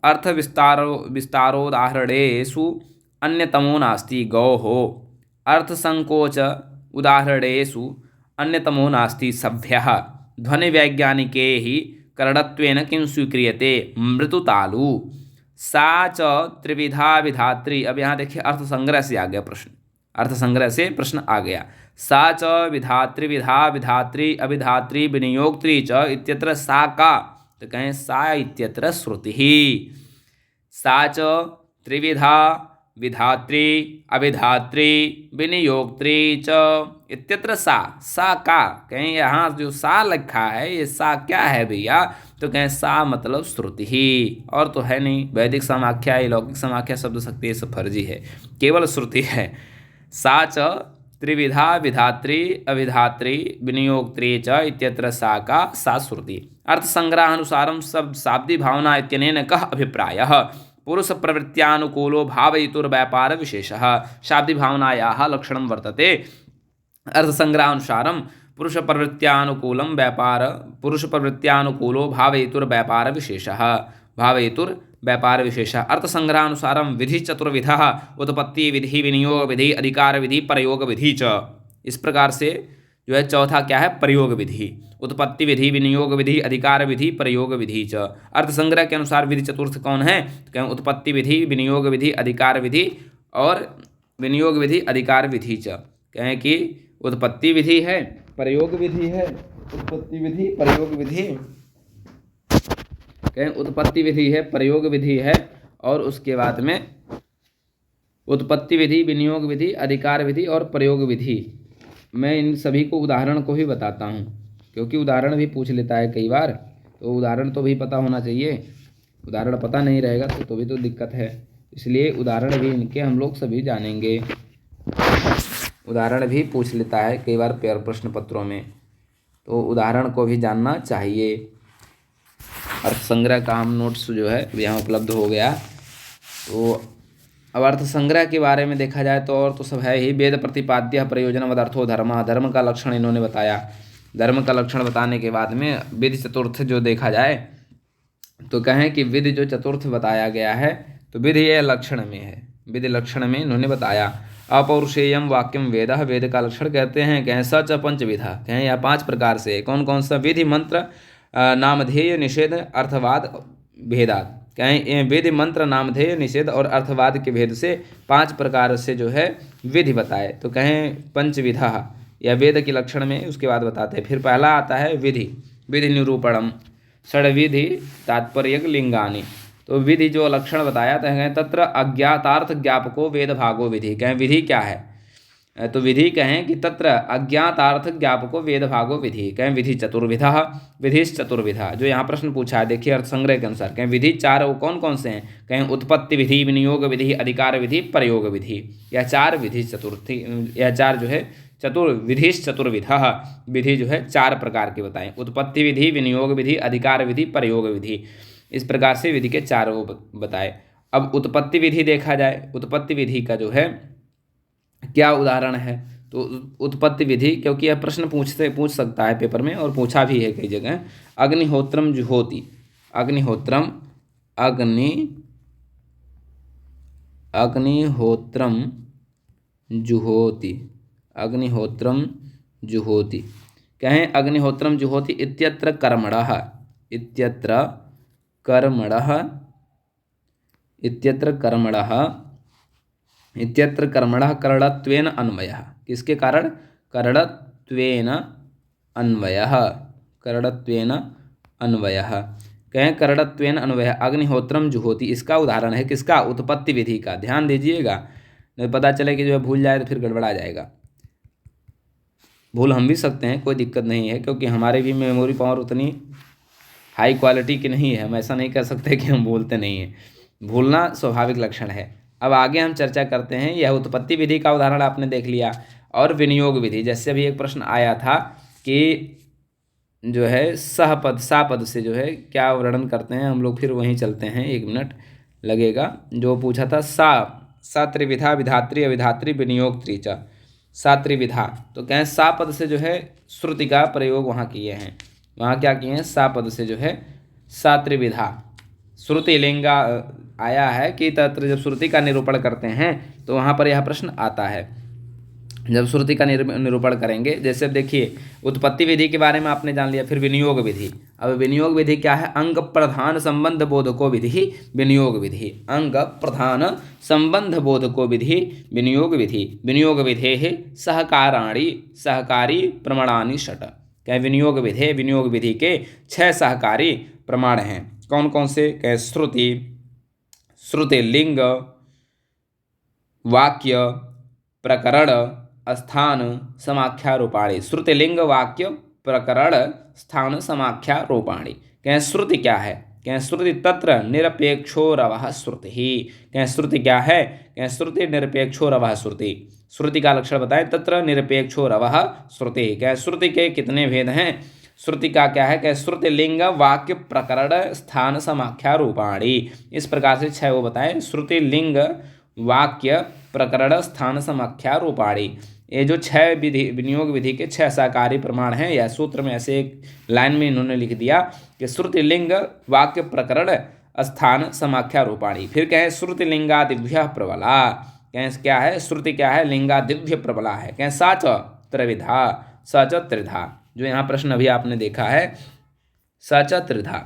अर्थविस्तारोदाहरणेषु अन्यतमो नास्ति गौः। अर्थसंकोच उदाहरणेषु अन्यतमो नास्ति सभ्यः। ध्वनिवैज्ञानिकैः करणत्वेन किं स्वीक्रियते, मृतुतालु। सा च त्रिविधा विधात्री। अब यहाँ देखिए अर्थ संग्रह से आ गया प्रश्न, अर्थ संग्रह से प्रश्न आ गया। सा च विधात्री विधा विधात्री अविधात्री विनियोक्त्री च इत्यत्र सा का, तो कहें सा इत्यत्र श्रुति ही। सा च त्रिविधा विधात्री अविधात्री विनियोक्त्री च इत्यत्र सा का, कहें यहाँ जो सा लिखा है ये सा क्या है भैया, तो कहें सा मतलब श्रुति ही, और तो है नहीं। वैदिक समाख्या या लौकिक समाख्या शब्द शक्ति ये सब फर्जी है, केवल श्रुति है। सा च त्रिविधा विधात्री अविधात्री विनियोक्त्री च इत्यत्र सा का सा श्रुति। अर्थ संग्रहानुसारम सब शाब्दी भावना इत्यनेन कः अभिप्रायः। पुरुष प्रवृत्त्यानुकूलो भावयितुर्व्यापार विशेषः। शाब्दी भावनायाः लक्षणं वर्तते अर्थ संग्रहानुसारम पुरुष प्रवृत्त्यानुकूलं व्यापार पुरुष प्रवृत्त्यानुकूलो भावयितुर्व्यापार विशेषः भावयितुर्व्यापार विशेषः। अर्थ संग्रहानुसारम विधि चतुर्विधः उत्पत्ति विधि विनियोग विधि अधिकार विधि प्रयोग विधि च। इस प्रकार से जो है चौथा क्या है, प्रयोग विधि। उत्पत्ति विधि विनियोग विधि अधिकार विधि प्रयोग विधि च। अर्थ संग्रह के अनुसार विधि चतुर्थ कौन है, तो कहें उत्पत्ति विधि विनियोग विधि अधिकार विधि और विनियोग विधि अधिकार विधि च। कहें कि उत्पत्ति विधि है, प्रयोग विधि है, उत्पत्ति विधि प्रयोग विधि, कहें उत्पत्ति विधि है, प्रयोग विधि है, और उसके बाद में उत्पत्ति विधि विनियोग विधि अधिकार विधि और प्रयोग विधि। मैं इन सभी को उदाहरण को ही बताता हूँ, क्योंकि उदाहरण भी पूछ लेता है कई बार, तो उदाहरण तो भी पता होना चाहिए। उदाहरण पता नहीं रहेगा तो भी तो दिक्कत है, इसलिए उदाहरण भी इनके हम लोग सभी जानेंगे। उदाहरण भी पूछ लेता है कई बार पेपर प्रश्न पत्रों में, तो उदाहरण को भी जानना चाहिए। अर्थ संग्रह का हम नोट्स जो है यहाँ उपलब्ध हो गया। तो अब अर्थ संग्रह के बारे में देखा जाए तो और तो सब है ही। वेद प्रतिपाद्य प्रयोजन वदर्थो धर्म, धर्म का लक्षण इन्होंने बताया। धर्म का लक्षण बताने के बाद में विधि चतुर्थ जो देखा जाए तो कहें कि विधि जो चतुर्थ बताया गया है तो विधि ये लक्षण में है, विधि लक्षण में इन्होंने बताया। अपौरुषेयम वाक्यम वेद, वेद का लक्षण कहते हैं, कहें सच पंचविधा, कहें यह 5 प्रकार से। कौन कौन सा, विधि मंत्र नामधेय निषेध अर्थवाद भेदात, कहें विधि मंत्र नामधेय निषेध और अर्थवाद के भेद से 5 प्रकार से जो है विधि बताए, तो कहें पंचविधा या वेद के लक्षण में उसके बाद बताते हैं। फिर पहला आता है विधि, विधि निरूपणम षड्विधि तात्पर्य लिंगानी। तो विधि जो लक्षण बताया तो कहें तत्र अज्ञातार्थ ज्ञापको वेद भागो विधि, कहें विधि क्या है, तो विधि कहें कि तत्र अज्ञातार्थ ज्ञापको वेद भागो विधि, कहें विधि चतुर्विधा, विधि चतुर्विधा। जो यहाँ प्रश्न पूछा है देखिए अर्थ संग्रह के अनुसार, कहें विधि 4 वो कौन कौन से हैं, कहें उत्पत्ति विधि विनियोग विधि अधिकार विधि प्रयोग विधि। यह 4 विधि चतुर्थी, यह 4 जो है विधि चतुर्विधा, विधि जो है 4 प्रकार के बताएं, उत्पत्ति विधि विनियोग विधि अधिकार विधि प्रयोग विधि। इस प्रकार से विधि के 4 वो बताए। अब उत्पत्ति विधि देखा जाए, उत्पत्ति विधि का जो है क्या उदाहरण है, तो उत्पत्ति विधि, क्योंकि यह प्रश्न पूछ सकता है पेपर में और पूछा भी है कई जगह। अग्निहोत्रम जुहोति, अग्निहोत्रम अग्निहोत्रम जुहोति, अग्निहोत्रम जुहोति, कहें अग्निहोत्रम जुहोति इत्यत्र कर्मणः, इत्यत्र कर्मणः, इत्यत्र कर्मणः, इत्यत्र कर्मणः करणत्वेन अन्वयः। किसके कारण, करणत्वेन अन्वयः, करणत्वेन अन्वयः, कहें करणत्वेन अन्वयः। अग्निहोत्रम जुहोति इसका उदाहरण है किसका, उत्पत्ति विधि का। ध्यान दीजिएगा, नहीं पता चले कि जो है भूल जाए तो फिर गड़बड़ा जाएगा। भूल हम भी सकते हैं, कोई दिक्कत नहीं है, क्योंकि हमारे भी मेमोरी पावर उतनी हाई क्वालिटी की नहीं है। हम ऐसा नहीं कर सकते कि हम भूलते नहीं हैं, भूलना स्वाभाविक लक्षण है। अब आगे हम चर्चा करते हैं। यह उत्पत्ति विधि का उदाहरण आपने देख लिया, और विनियोग विधि, जैसे अभी एक प्रश्न आया था कि जो है सहपद सापद से जो है क्या वर्णन करते हैं, हम लोग फिर वहीं चलते हैं, 1 मिनट लगेगा। जो पूछा था सा त्रिविधा विधात्री अविधात्री विनियोक्त्री च, सा त्रिविधा, तो कहें सा पद से जो है श्रुति का प्रयोग वहाँ किए हैं। वहाँ क्या किए हैं, सा पद से जो है सा त्रिविधा, श्रुति लिंगा आया है कि तत्र जब श्रुति का निरूपण करते हैं तो वहाँ पर यह प्रश्न आता है। जब श्रुति का निरूपण करेंगे, जैसे अब देखिए उत्पत्ति विधि के बारे में आपने जान लिया, फिर विनियोग विधि। अब विनियोग विधि क्या है? अंग प्रधान संबंध बोधको विधि विनियोग विधि। अंग प्रधान संबंध बोधको विधि विनियोग विधि। विनियोग विधे सहकाराणि सहकारी प्रमाणानि षट। क्या विनियोग विधि? विनियोग विधि के 6 सहकारी प्रमाण हैं। कौन कौन से? क्या श्रुति, श्रुति लिंग, वाक्य, प्रकरण, स्थान, समाख्यारूपाणि। श्रुतिलिंग, वाक्य, प्रकरण, स्थान, समाख्यारूपाणि। कहें श्रुति क्या है? कहें श्रुति तत्र निरपेक्षोरवः श्रुति ही। कहें श्रुति क्या है? कहें श्रुति निरपेक्षोरवः श्रुति। श्रुति का लक्षण बताएं। तत्र निरपेक्षोरवः श्रुति। कहें श्रुति के कितने भेद हैं? श्रुति का क्या है? कहें श्रुति लिंग, वाक्य, प्रकरण, स्थान, समाख्यारूपाणि। इस प्रकार से 6 वो बताएं। श्रुति लिंग, वाक्य, प्रकरण, स्थान, समाख्यारूपाणि। ये जो 6 विधि विनियोग विधि के 6 सहकारी प्रमाण हैं, यह सूत्र में ऐसे एक लाइन में इन्होंने लिख दिया कि श्रुति लिंग, वाक्य, प्रकरण, स्थान, समाख्यारूपाणि। फिर कहें श्रुति लिंगादिभ्य प्रबला। कहें क्या है? श्रुति क्या है? लिंगादिभ्य प्रबला है। कहें सा च त्रिविधा, स च त्रिधा। जो यहाँ प्रश्न अभी आपने देखा है, स च त्रिधा।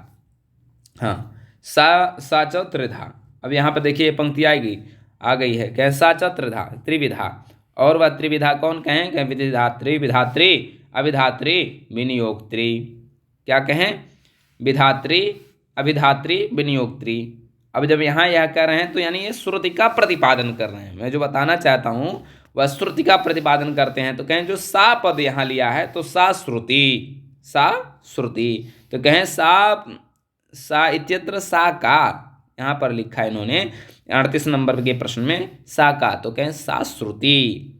हाँ, सा च त्रिधा। अब यहाँ पर देखिए पंक्ति आएगी, आ गई है। कहें सा च त्रिधा, त्रिविधा। और वह त्रिविधा कौन? कहें कहें विधात्री, विधात्री, अविधात्री, विनियोक्त्री। क्या कहें? विधात्री, अविधात्री, विनियोक्त्री। अब जब यहाँ यह कह रहे हैं तो यानी ये श्रुति का प्रतिपादन कर रहे हैं। मैं जो बताना चाहता हूँ वह श्रुति का प्रतिपादन करते हैं। तो कहें जो सा पद यहाँ लिया है तो सा श्रुति, सा श्रुति। तो कहें सा इत्यत्र सा का, यहाँ पर लिखा है इन्होंने 38 नंबर के प्रश्न में सा का। तो कहें सा श्रुति,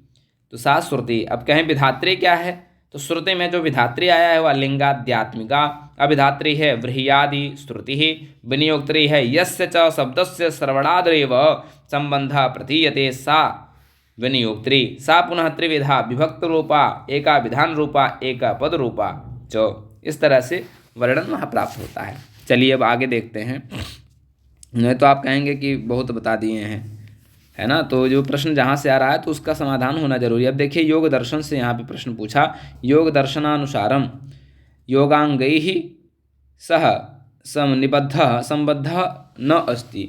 तो सा श्रुति। अब कहें विधात्री क्या है? तो श्रुति में जो विधात्री आया है वह लिंगाध्यात्मिका। अविधात्री है व्रीह्यादि श्रुति ही। विनियोक्त्री है यस्य च शब्दस्य श्रवणादेव संबंध प्रतीयते सा विनियोक्त्री। सा पुनः त्रिविधा विभक्त रूपा, एका विधान रूपा, एका पद रूपा च। इस तरह से वर्णन वहाँ प्राप्त होता है। चलिए अब आगे देखते हैं। नहीं तो आप कहेंगे कि बहुत बता दिए हैं, है ना। तो जो प्रश्न जहाँ से आ रहा है तो उसका समाधान होना जरूरी है। अब देखिए योग दर्शन से यहाँ पे प्रश्न पूछा। योग दर्शनानुसारम योगांगैः सह समनिबद्धः संबद्धः न अस्ति।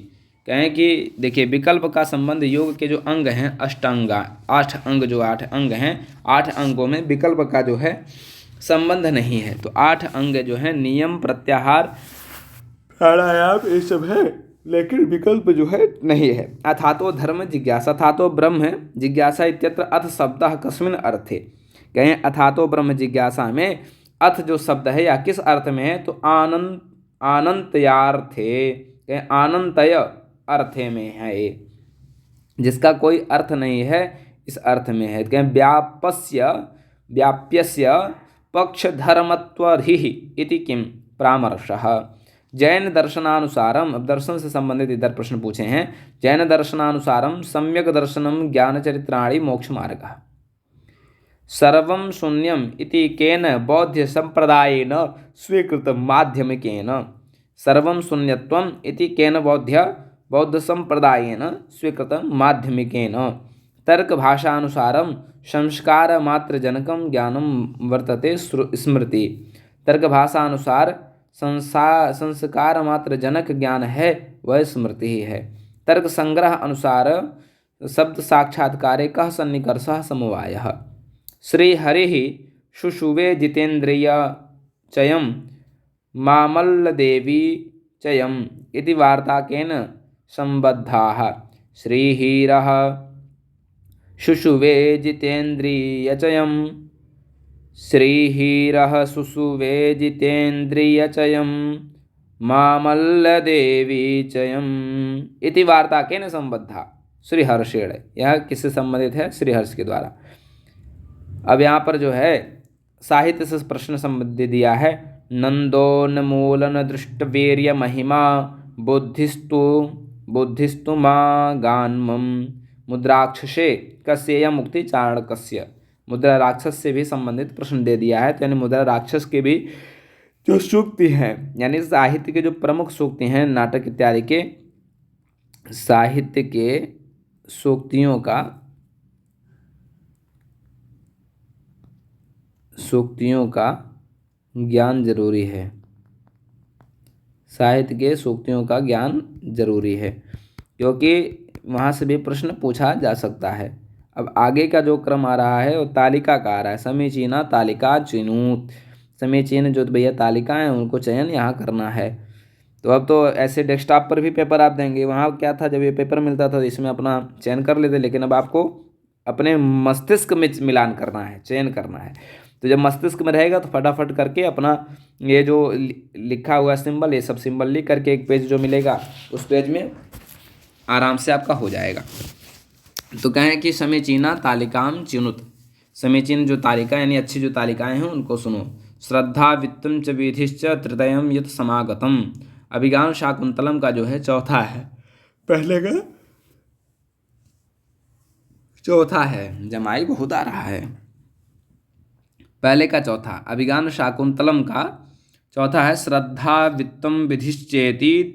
कहें कि देखिए विकल्प का संबंध योग के जो अंग हैं अष्टांगा, 8 अंग, जो 8 अंग हैं, 8 अंगों में विकल्प का जो है संबंध नहीं है। तो 8 अंग जो है नियम, प्रत्याहार, प्राणायाम, ये सब है, लेकिन विकल्प जो है नहीं है। अथातो धर्म जिज्ञासा, अथातो ब्रह्म जिज्ञासा इत्यत्र अथ शब्दः कस्मिन् अर्थे। कहें अथातो ब्रह्म जिज्ञासा में अथ जो शब्द है या किस अर्थ में है? तो आनंतयार्थे। कहें आनंतय अर्थे में है, जिसका कोई अर्थ नहीं है इस अर्थ में है। कहें व्याप्यस्य पक्षधर्मत्वधिः इति किम परामर्शः। जैन दर्शनानुसारम, अब दर्शन से संबंधित इधर प्रश्न पूछे हैं। जैन दर्शनानुसारम सम्यक दर्शनम ज्ञानचरित्राणि मोक्षमार्गः। सर्वं शून्यम इति केन बौद्ध संप्रदायेन स्वीकृत माध्यमिकेन। सर्वं शून्यत्वम इति केन बौद्ध संप्रदायेन स्वीकृत माध्यमिकेन। तर्क भाषानुसारम संस्कार मात्र जनकम ज्ञानम वर्तते स्मृति। तर्क भाषानुसार संस्कार मात्र जनक ज्ञान है वह स्मृति ही है। तर्क संग्रह अनुसार शब्द साक्षात्कारे कः सन्निकर्षः समवायः। श्री हरिः शुशुवे जितेन्द्रिय चयं मामल्लदेवी चयम् इति वार्ताकेन संबद्धाः। श्रीहीरः शुशुवे जितेन्द्रियचयं, श्रीहीरः शुशुवे जितेन्द्रियचयं मामल्लदेवी चयम् इति वार्ताकेन संबद्धा। श्रीहर्षेण, यह किससे संबंधित है? श्रीहर्ष के द्वारा। अब यहाँ पर जो है साहित्य से प्रश्न संबंधित दिया है। नंदोन्मूलन दृष्टवीर्य महिमा बुद्धिस्तु मां गान्मम मुद्राक्षसे कस्येय मुक्ति चाणकस्य। मुद्रा राक्षस से भी संबंधित प्रश्न दे दिया है। तो यानी मुद्रा राक्षस के भी जो सूक्ति हैं, यानी साहित्य के जो प्रमुख सूक्ति हैं, नाटक इत्यादि के साहित्य के सूक्तियों का सूक्तियों का ज्ञान जरूरी है। साहित्य के सूक्तियों का ज्ञान जरूरी है, क्योंकि वहाँ से भी प्रश्न पूछा जा सकता है। अब आगे का जो क्रम आ रहा है वो तालिका का आ रहा है। समीचीना तालिका चिनूत। समीचीन जो भैया तालिका है उनको चयन यहाँ करना है। तो अब तो ऐसे डेस्कटॉप पर भी पेपर आप देंगे, वहाँ क्या था जब ये पेपर मिलता था तो इसमें अपना चयन कर लेते, लेकिन अब आपको अपने मस्तिष्क में मिलान करना है, चयन करना है। तो जब मस्तिष्क में रहेगा तो फटाफट करके अपना ये जो लिखा हुआ सिंबल, ये सब सिंबल लिख करके एक पेज जो मिलेगा उस पेज में आराम से आपका हो जाएगा। तो कहें कि समीचीना तालिकाम चिनुत। समीचीन जो तालिका यानी अच्छी जो तालिकाएं हैं उनको सुनो। श्रद्धा वित्तम च विधिश्च तृतयम यत समागतम। अभिज्ञान शाकुंतलम का जो है चौथा है, पहले का चौथा है, जमाई बहुत आ रहा है। पहले का चौथा, अभिज्ञान शाकुंतलम का चौथा है श्रद्धा वित्तम विधिश्चेति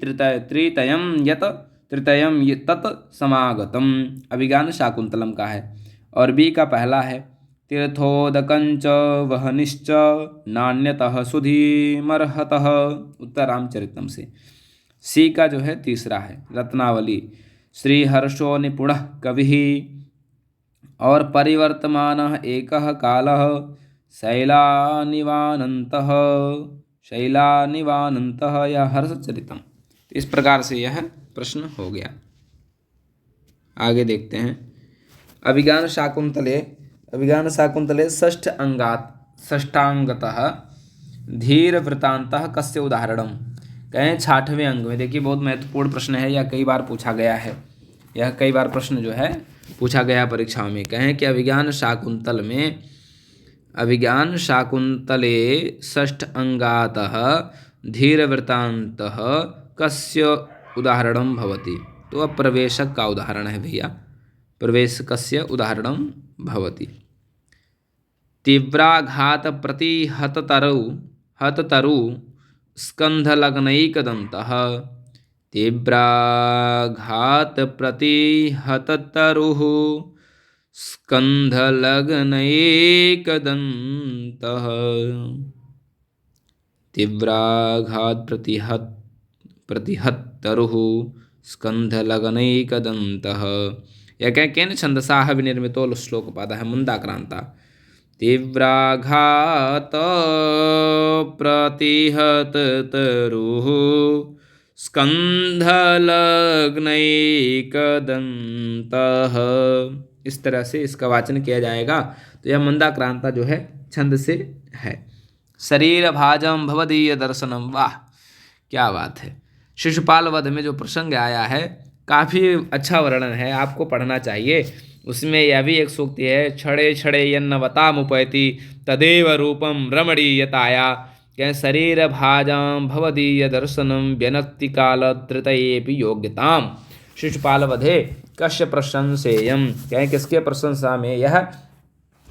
त्रितयम यत तत् समागतम। अभिज्ञान शाकुंतलम का है। और बी का पहला है तीर्थोदकंच वहनिश्च नान्यतः सुधीमर्हतः, उत्तर रामचरितम से। सी का जो है तीसरा है रत्नावली। श्रीहर्षो निपुणः कविः और परिवर्तमानः एकः कालः शैलानिवानन्तः या हर्षचरितम। इस प्रकार से यह प्रश्न हो गया। आगे देखते हैं। अभिज्ञान शाकुंतले षष्ठांगतः धीर वृतांतः कस्य उदाहरणम। कहें 6वें अंग में, देखिए बहुत महत्वपूर्ण प्रश्न है, यह कई बार पूछा गया है, यह कई बार प्रश्न जो है पूछा गया परीक्षाओं में। कहें कि अभिज्ञान शाकुंतले षष्ठ अंगातः धीर वृतांतः कस्य उदाहरणम भवति। तो अब प्रवेशक का उदाहरण है भैया, प्रवेशकस्य उदाहरणम भवति। तीव्राघात प्रतिहततरु स्कंधलग्नैकदन्तः। तीव्राघात प्रतिहततरुः स्कंधलग्नैकदन्तः। तीव्राघात प्रतिहततरुः स्कंधलग्नैकदन्तः। यह केन छंदसाः विनिर्मितो श्लोकपादः मुंदाक्रांता। तीव्राघात प्रतिहततरुः स्कंधलग्नैकदन्तः। इस तरह से इसका वाचन किया जाएगा। तो यह मुंदाक्रांता जो है छंद से है। शरीर भाजम भवदीय दर्शनम। वाह क्या बात है। शिशुपाल वध में जो प्रसंग आया है काफ़ी अच्छा वर्णन है, आपको पढ़ना चाहिए। उसमें यह भी एक सूक्ति है, छड़े छड़े यन्नवतामुपैति तदेव रूपम रमणीयताया। क्या शरीर भाजाम भवदीय दर्शनम व्यनक्ति काल तृतयेपि योग्यताम। शिशुपाल वधे कश्य प्रशंसेयम। क्या किसके प्रशंसा में यह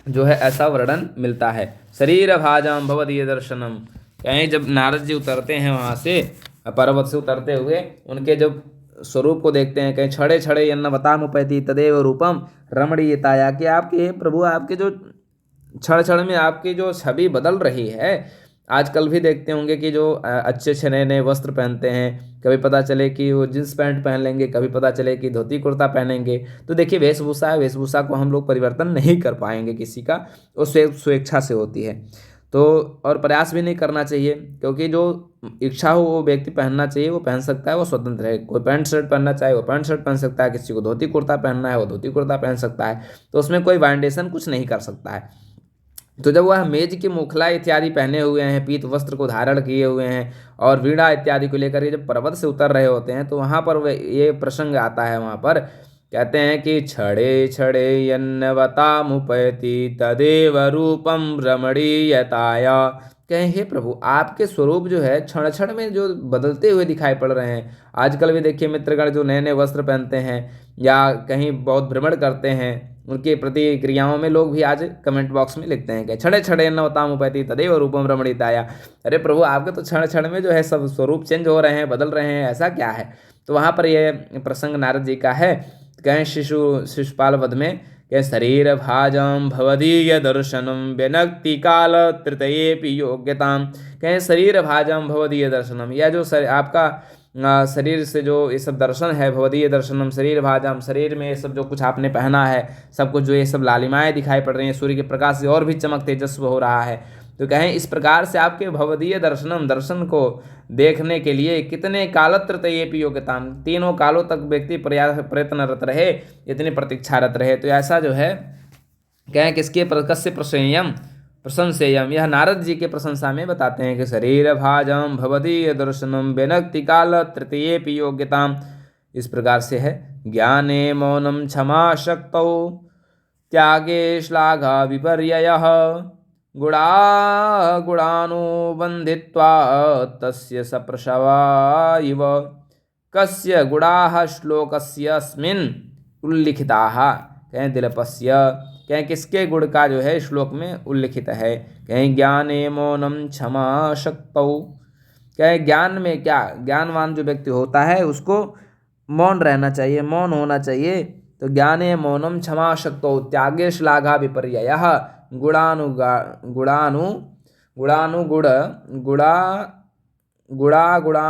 जो है ऐसा वर्णन मिलता है। शरीर भाजाम भवदीय दर्शनम, कहीं जब नारद जी उतरते हैं वहाँ से पर्वत से उतरते हुए, उनके जब स्वरूप को देखते हैं, कहीं छड़े छड़े यन्नवतामुपैति तदेव रूपम रमणीयताया, कि आपके प्रभु आपके जो क्षण क्षण में आपकी जो छवि बदल रही है। आजकल भी देखते होंगे कि जो अच्छे अच्छे नए नए वस्त्र पहनते हैं, कभी पता चले कि वो जींस पैंट पहन लेंगे, कभी पता चले कि धोती कुर्ता पहनेंगे। तो देखिए वेशभूषा को हम लोग परिवर्तन नहीं कर पाएंगे किसी का, वो स्वेच्छा से होती है। तो और प्रयास भी नहीं करना चाहिए, क्योंकि जो इच्छा हो वो व्यक्ति पहनना चाहिए, वो पहन सकता है, वो स्वतंत्र है। कोई पैंट शर्ट पहनना चाहे वो पैंट शर्ट पहन सकता है, किसी को धोती कुर्ता पहनना है वो धोती कुर्ता पहन सकता है। तो उसमें कोई बाइंडेशन कुछ नहीं कर सकता है। तो जब वह मेज की मुखला इत्यादि पहने हुए हैं, पीत वस्त्र को धारण किए हुए हैं और वीणा इत्यादि को लेकर ये जब पर्वत से उतर रहे होते हैं, तो वहाँ पर ये प्रसंग आता है। वहाँ पर कहते हैं कि छड़े छड़े यन्नवतामुपैति तदेव रूपम रमणीयताया। कहें हे प्रभु आपके स्वरूप जो है क्षण क्षण में जो बदलते हुए दिखाई पड़ रहे हैं। आजकल भी देखिए मित्रगण जो नए नए वस्त्र पहनते हैं या कहीं बहुत भ्रमण करते हैं, उनकी प्रतिक्रियाओं में लोग भी आज कमेंट बॉक्स में लिखते हैं कि छड़े छड़े यन्नवतामुपैति तदेव रूपम रमणीयताया। अरे प्रभु आपके तो क्षण क्षण में जो है सब स्वरूप चेंज हो रहे हैं, बदल रहे हैं, ऐसा क्या है। तो वहाँ पर यह प्रसंग नारद जी का है। कहें शिशुपाल वध में के शरीर भाजम भवदीय दर्शनम व्यनक्ति काल तृतयेपि योग्यताम। कहें शरीर भाजम भवदीय दर्शनम, यह जो आपका शरीर से जो ये सब दर्शन है, भवदीय दर्शनम शरीर भाजम, शरीर में ये सब जो कुछ आपने पहना है, सब कुछ जो ये सब लालिमाएँ दिखाई पड़ रही हैं, सूर्य के प्रकाश से और भी चमक तेजस्व हो रहा है। तो कहें इस प्रकार से आपके भवदीय दर्शनम दर्शन को देखने के लिए कितने कालत्र ये योग्यता, तीनों कालों तक व्यक्ति प्रयत्नरत रहे, इतनी प्रतीक्षारत रहे। तो ऐसा जो है कहें किसके कस्य प्रशेयम प्रशंसेयम, यह नारद जी के प्रशंसा में बताते हैं कि शरीर भाजम भवदीय दर्शनम व्यनक्ति काल तृतीयेपि योग्यताम। इस प्रकार से है ज्ञाने मौनम क्षमा शक्तौ त्यागे श्लाघा विपर्ययः गुणा गुणानुबन्धित्वा तस्य सप्रशवा इव। कस्य गुणाः श्लोकस्यस्मिन् उल्लिखिताः, कहें दिलपस्य, कहें किसके गुण का जो है श्लोक में उल्लिखित है। कहें ज्ञाने मौनम क्षमा शक्तौ, कहें ज्ञान में क्या, ज्ञानवान जो व्यक्ति होता है उसको मौन रहना चाहिए, मौन होना चाहिए। तो ज्ञाने मौनम क्षमा शक्तौ त्यागे श्लाघा विपर्ययः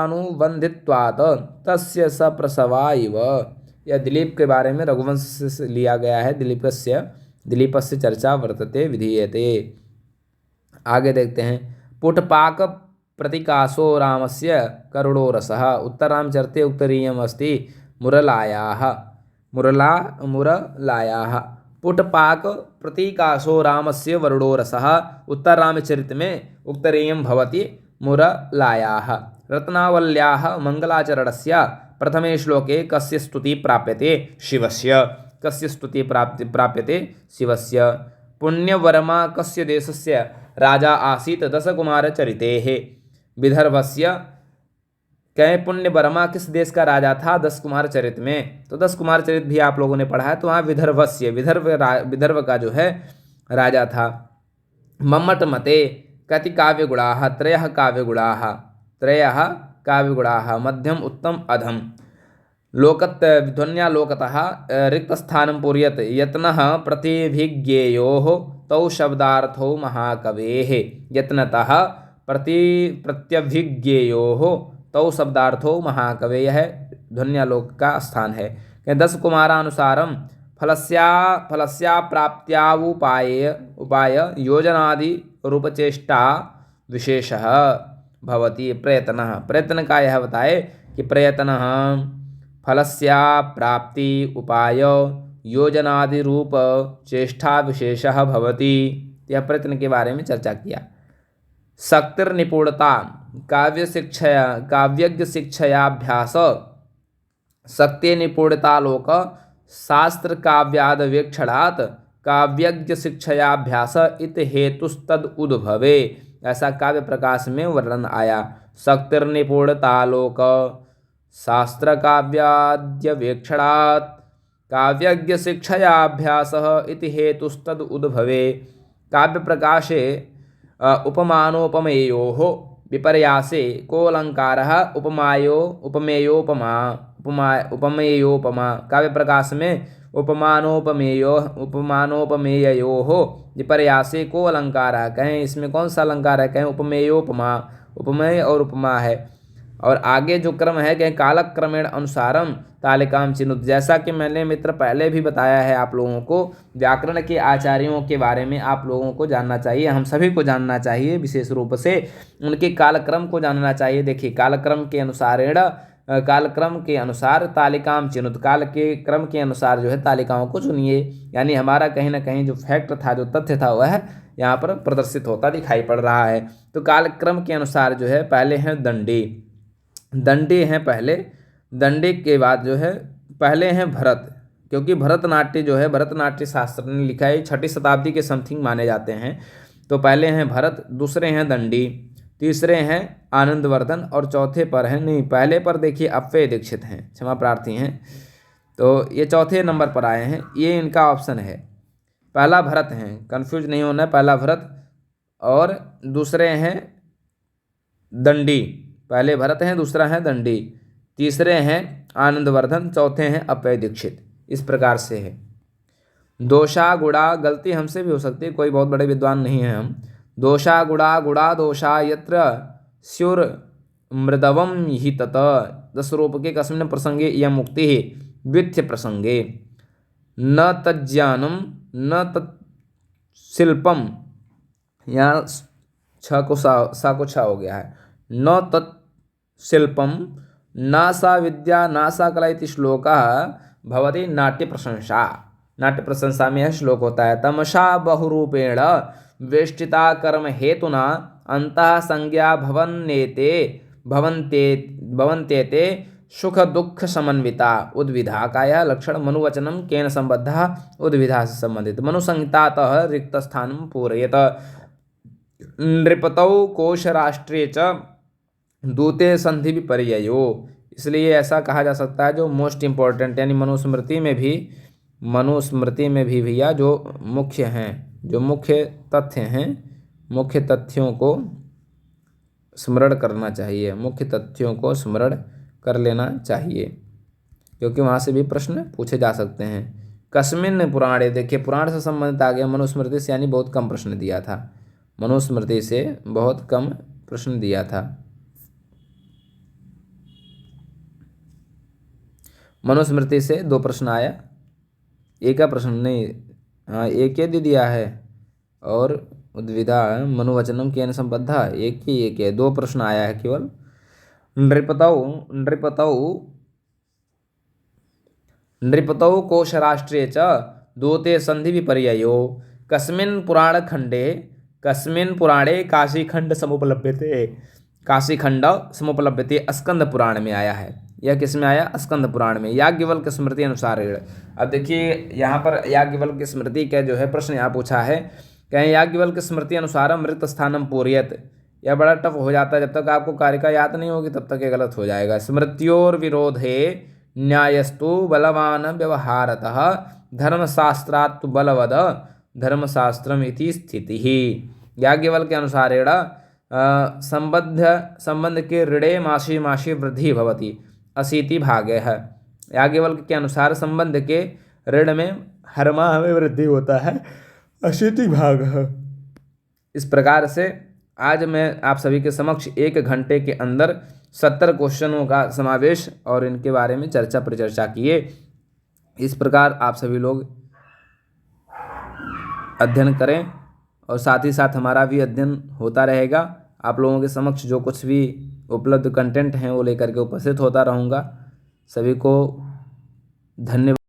गुणानुबन्धित्वात् तस्य सप्रसवा इव। यह दिलीप के बारे में रघुवंश से लिया गया है। दिलीपस्य चर्चा वर्तते विधीयते। आगे देखते हैं पुटपाक प्रतिकाशो रामस्य करुणो रसः उत्तरामचरिते उत्तरीयम् अस्ति मुरलायाः पुटपाक प्रतीकाशो रामस्य वरुणो रसः उत्तररामचरित में उत्तरीयं भवति मुरलायाः। रत्नावल्याः मंगलाचरणस्य प्रथमे श्लोके कस्य स्तुति प्राप्यते शिवस्य, कस्य स्तुति प्राप्यते शिवस्य। पुण्यवर्मा कस्य देशस्य राजा आसीत् दशकुमारचरितेः विदर्भस्य, कहें पुण्यवर्मा किस देश का राजा था 10 कुमार चरित में। तो 10 कुमार चरित भी आप लोगों ने पढ़ा है, तो वहाँ विदर्भस्य, विदर्भ का जो है राजा था। मम्मट मते कति काव्यगुणाः त्रयः काव्यगुणाः मध्यम उत्तम अधम। ध्वन्यालोकतः रिक्तस्थानं पूरयत् यत्नः प्रतिभिज्ञेयोः तौ शब्दार्थौ महाकवेः। यत्नतः प्रत्यभिज्ञेयोः तौ शब्दार्थौ महाकवे, यह ध्वन्यालोक का स्थान है। 10 कुमारानुसारम फलस्या प्राप्त्यावुपाय योजनादि रूपचेष्टा विशेषः भवति प्रयत्नः। प्रयत्न का यह बताए कि प्रयत्नः फलस्या प्राप्ति उपाय योजनादि रूप चेष्टा विशेषः भवति। यह प्रयत्न के बारे में चर्चा किया। शक्तिर्निपुणता काव्यज्ञ शिक्षयाभ्यास शक्ति निपुणतालोक शास्त्र काव्यादवेक्षणात् काव्यज्ञ शिक्षयाभ्यास इत हेतुस्तद उद्भवे। ऐसा काव्य प्रकाश में वर्णन आया। शक्तिर्निपुणतालोक शास्त्र काव्याद्यवेक्षणात् काव्यज्ञ शिक्षयाभ्यासः इति हेतुस्तद उद्भवे। काव्य प्रकाशे उपमानोपमेयोः विपर्यासे कोऽलङ्कारः उपमेयोपमा। काव्य प्रकाश में उपमानोपमेयोः विपर्यासे को अलंकार है, कहें इसमें कौन सा अलंकार है, कहें उपमेयोपमा, उपमेय और उपमा है। और आगे जो क्रम है कहें कालक्रमेण अनुसारम तालिकाम चिनुत। जैसा कि मैंने मित्र पहले भी बताया है आप लोगों को, व्याकरण के आचार्यों के बारे में आप लोगों को जानना चाहिए, हम सभी को जानना चाहिए, विशेष रूप से उनके कालक्रम को जानना चाहिए। देखिए कालक्रम के अनुसार तालिकाम चिनुत, काल के क्रम के अनुसार जो है तालिकाओं को चुनिए। यानी हमारा कहीं ना कहीं जो फैक्ट था, जो तथ्य था, वह यहाँ पर प्रदर्शित होता दिखाई पड़ रहा है। तो कालक्रम के अनुसार जो है पहले हैं दंडी हैं पहले, दंडी के बाद जो है पहले हैं भरत, क्योंकि भरतनाट्य जो है भरतनाट्य शास्त्र ने लिखा है 6वीं शताब्दी के समथिंग माने जाते हैं। तो पहले हैं भरत, दूसरे हैं दंडी, तीसरे हैं आनंदवर्धन और चौथे पर हैं, नहीं पहले पर देखिए अप्पय दीक्षित हैं, क्षमा प्रार्थी हैं, तो ये चौथे नंबर पर आए हैं, ये इनका ऑप्शन है। पहला भरत हैं, कंफ्यूज नहीं होना है, पहला भरत और दूसरे हैं दंडी। पहले भरत हैं, दूसरा है दंडी, तीसरे हैं आनंदवर्धन, चौथे हैं अप्पय दीक्षित। इस प्रकार से है। दोषा गुणा, गलती हमसे भी हो सकती है, कोई बहुत बड़े विद्वान नहीं हैं हम। दोषा गुणा गुणा दोषा यत्र स्युर मृदवम ही तत। दशरूपके कस्मिन् प्रसंगे इयं मुक्तिः व्युत्थ्य प्रसंगे। न तज्ज्ञानम न तत्शिल्पम, यहाँ छ को सा को छा हो गया है। न तत्शिल्पम न सा विद्या न सा कला इति श्लोकः भवति नाट्य प्रशंसा। नाट्य प्रशंसा में यह श्लोक होता है। तमसा बहुरूपेण वेष्टिता कर्म हेतुना अंतः संज्ञा भवन्नेते भवन्तेते सुख दुख समन्विता उद्विधा का यह लक्षण मनुवचनम केन संबद्धा उद्विधा से संबंधित। मनुसंहितातः रिक्त स्थान पूरयत। नृपतौ कोशराष्ट्रे च दूते संधि विपर्ययो, इसलिए ऐसा कहा जा सकता है जो मोस्ट इम्पोर्टेंट यानी मनुस्मृति में भी भैया जो मुख्य हैं, जो मुख्य तथ्य हैं, मुख्य तथ्यों को स्मरण करना चाहिए, मुख्य तथ्यों को स्मरण कर लेना चाहिए, क्योंकि वहाँ से भी प्रश्न पूछे जा सकते हैं। कस्मिन् पुराणे, देखिए पुराण से संबंधित आ गया, मनुस्मृति से यानी बहुत कम प्रश्न दिया था, मनुस्मृति से बहुत कम प्रश्न दिया था। मनुस्मृति से 2 प्रश्न आया, एक का प्रश्न नहीं, हाँ एक ही दिया है, और उद्विधा मनुवचनम केन संबद्धा एक ही 2 प्रश्न आया है केवल। नृपतौ कोशराष्ट्रे च दूते संधि विपर्ययो कस्मिन् पुराणे काशीखंड समुपलभ्यते। काशीखंड समुपलभ्यते स्कंद पुराण में आया है। यह किस में आया? स्कंद पुराण में। याज्ञवल्क्य स्मृति अनुसार। अब देखिए यहाँ पर याज्ञवल्क्य स्मृति का जो है प्रश्न यहाँ पूछा है, कहें याज्ञवल्क्य स्मृति अनुसार मृत स्थानम पूर्यत। यह बड़ा टफ हो जाता है, जब तक आपको कारिका याद नहीं होगी तब तक ये गलत हो जाएगा। स्मृत्योर विरोधे न्यायस्तु बलवान व्यवहारतः धर्मशास्त्रात् बलवद धर्मशास्त्रम इति स्थितिः। याज्ञवल्क्य के अनुसारेण संबंध के ऋणे मासी मासी वृद्धि भवति अशीति भागे है। याज्ञवल्क्य के अनुसार संबंध के ऋण में हर माह में वृद्धि होता है, अशीति भाग है। इस प्रकार से आज मैं आप सभी के समक्ष 1 घंटे के अंदर 70 क्वेश्चनों का समावेश और इनके बारे में चर्चा परिचर्चा किए। इस प्रकार आप सभी लोग अध्ययन करें और साथ ही साथ हमारा भी अध्ययन होता रहेगा। आप लोगों के समक्ष जो कुछ भी उपलब्ध कंटेंट हैं वो लेकर के उपस्थित होता रहूँगा। सभी को धन्यवाद।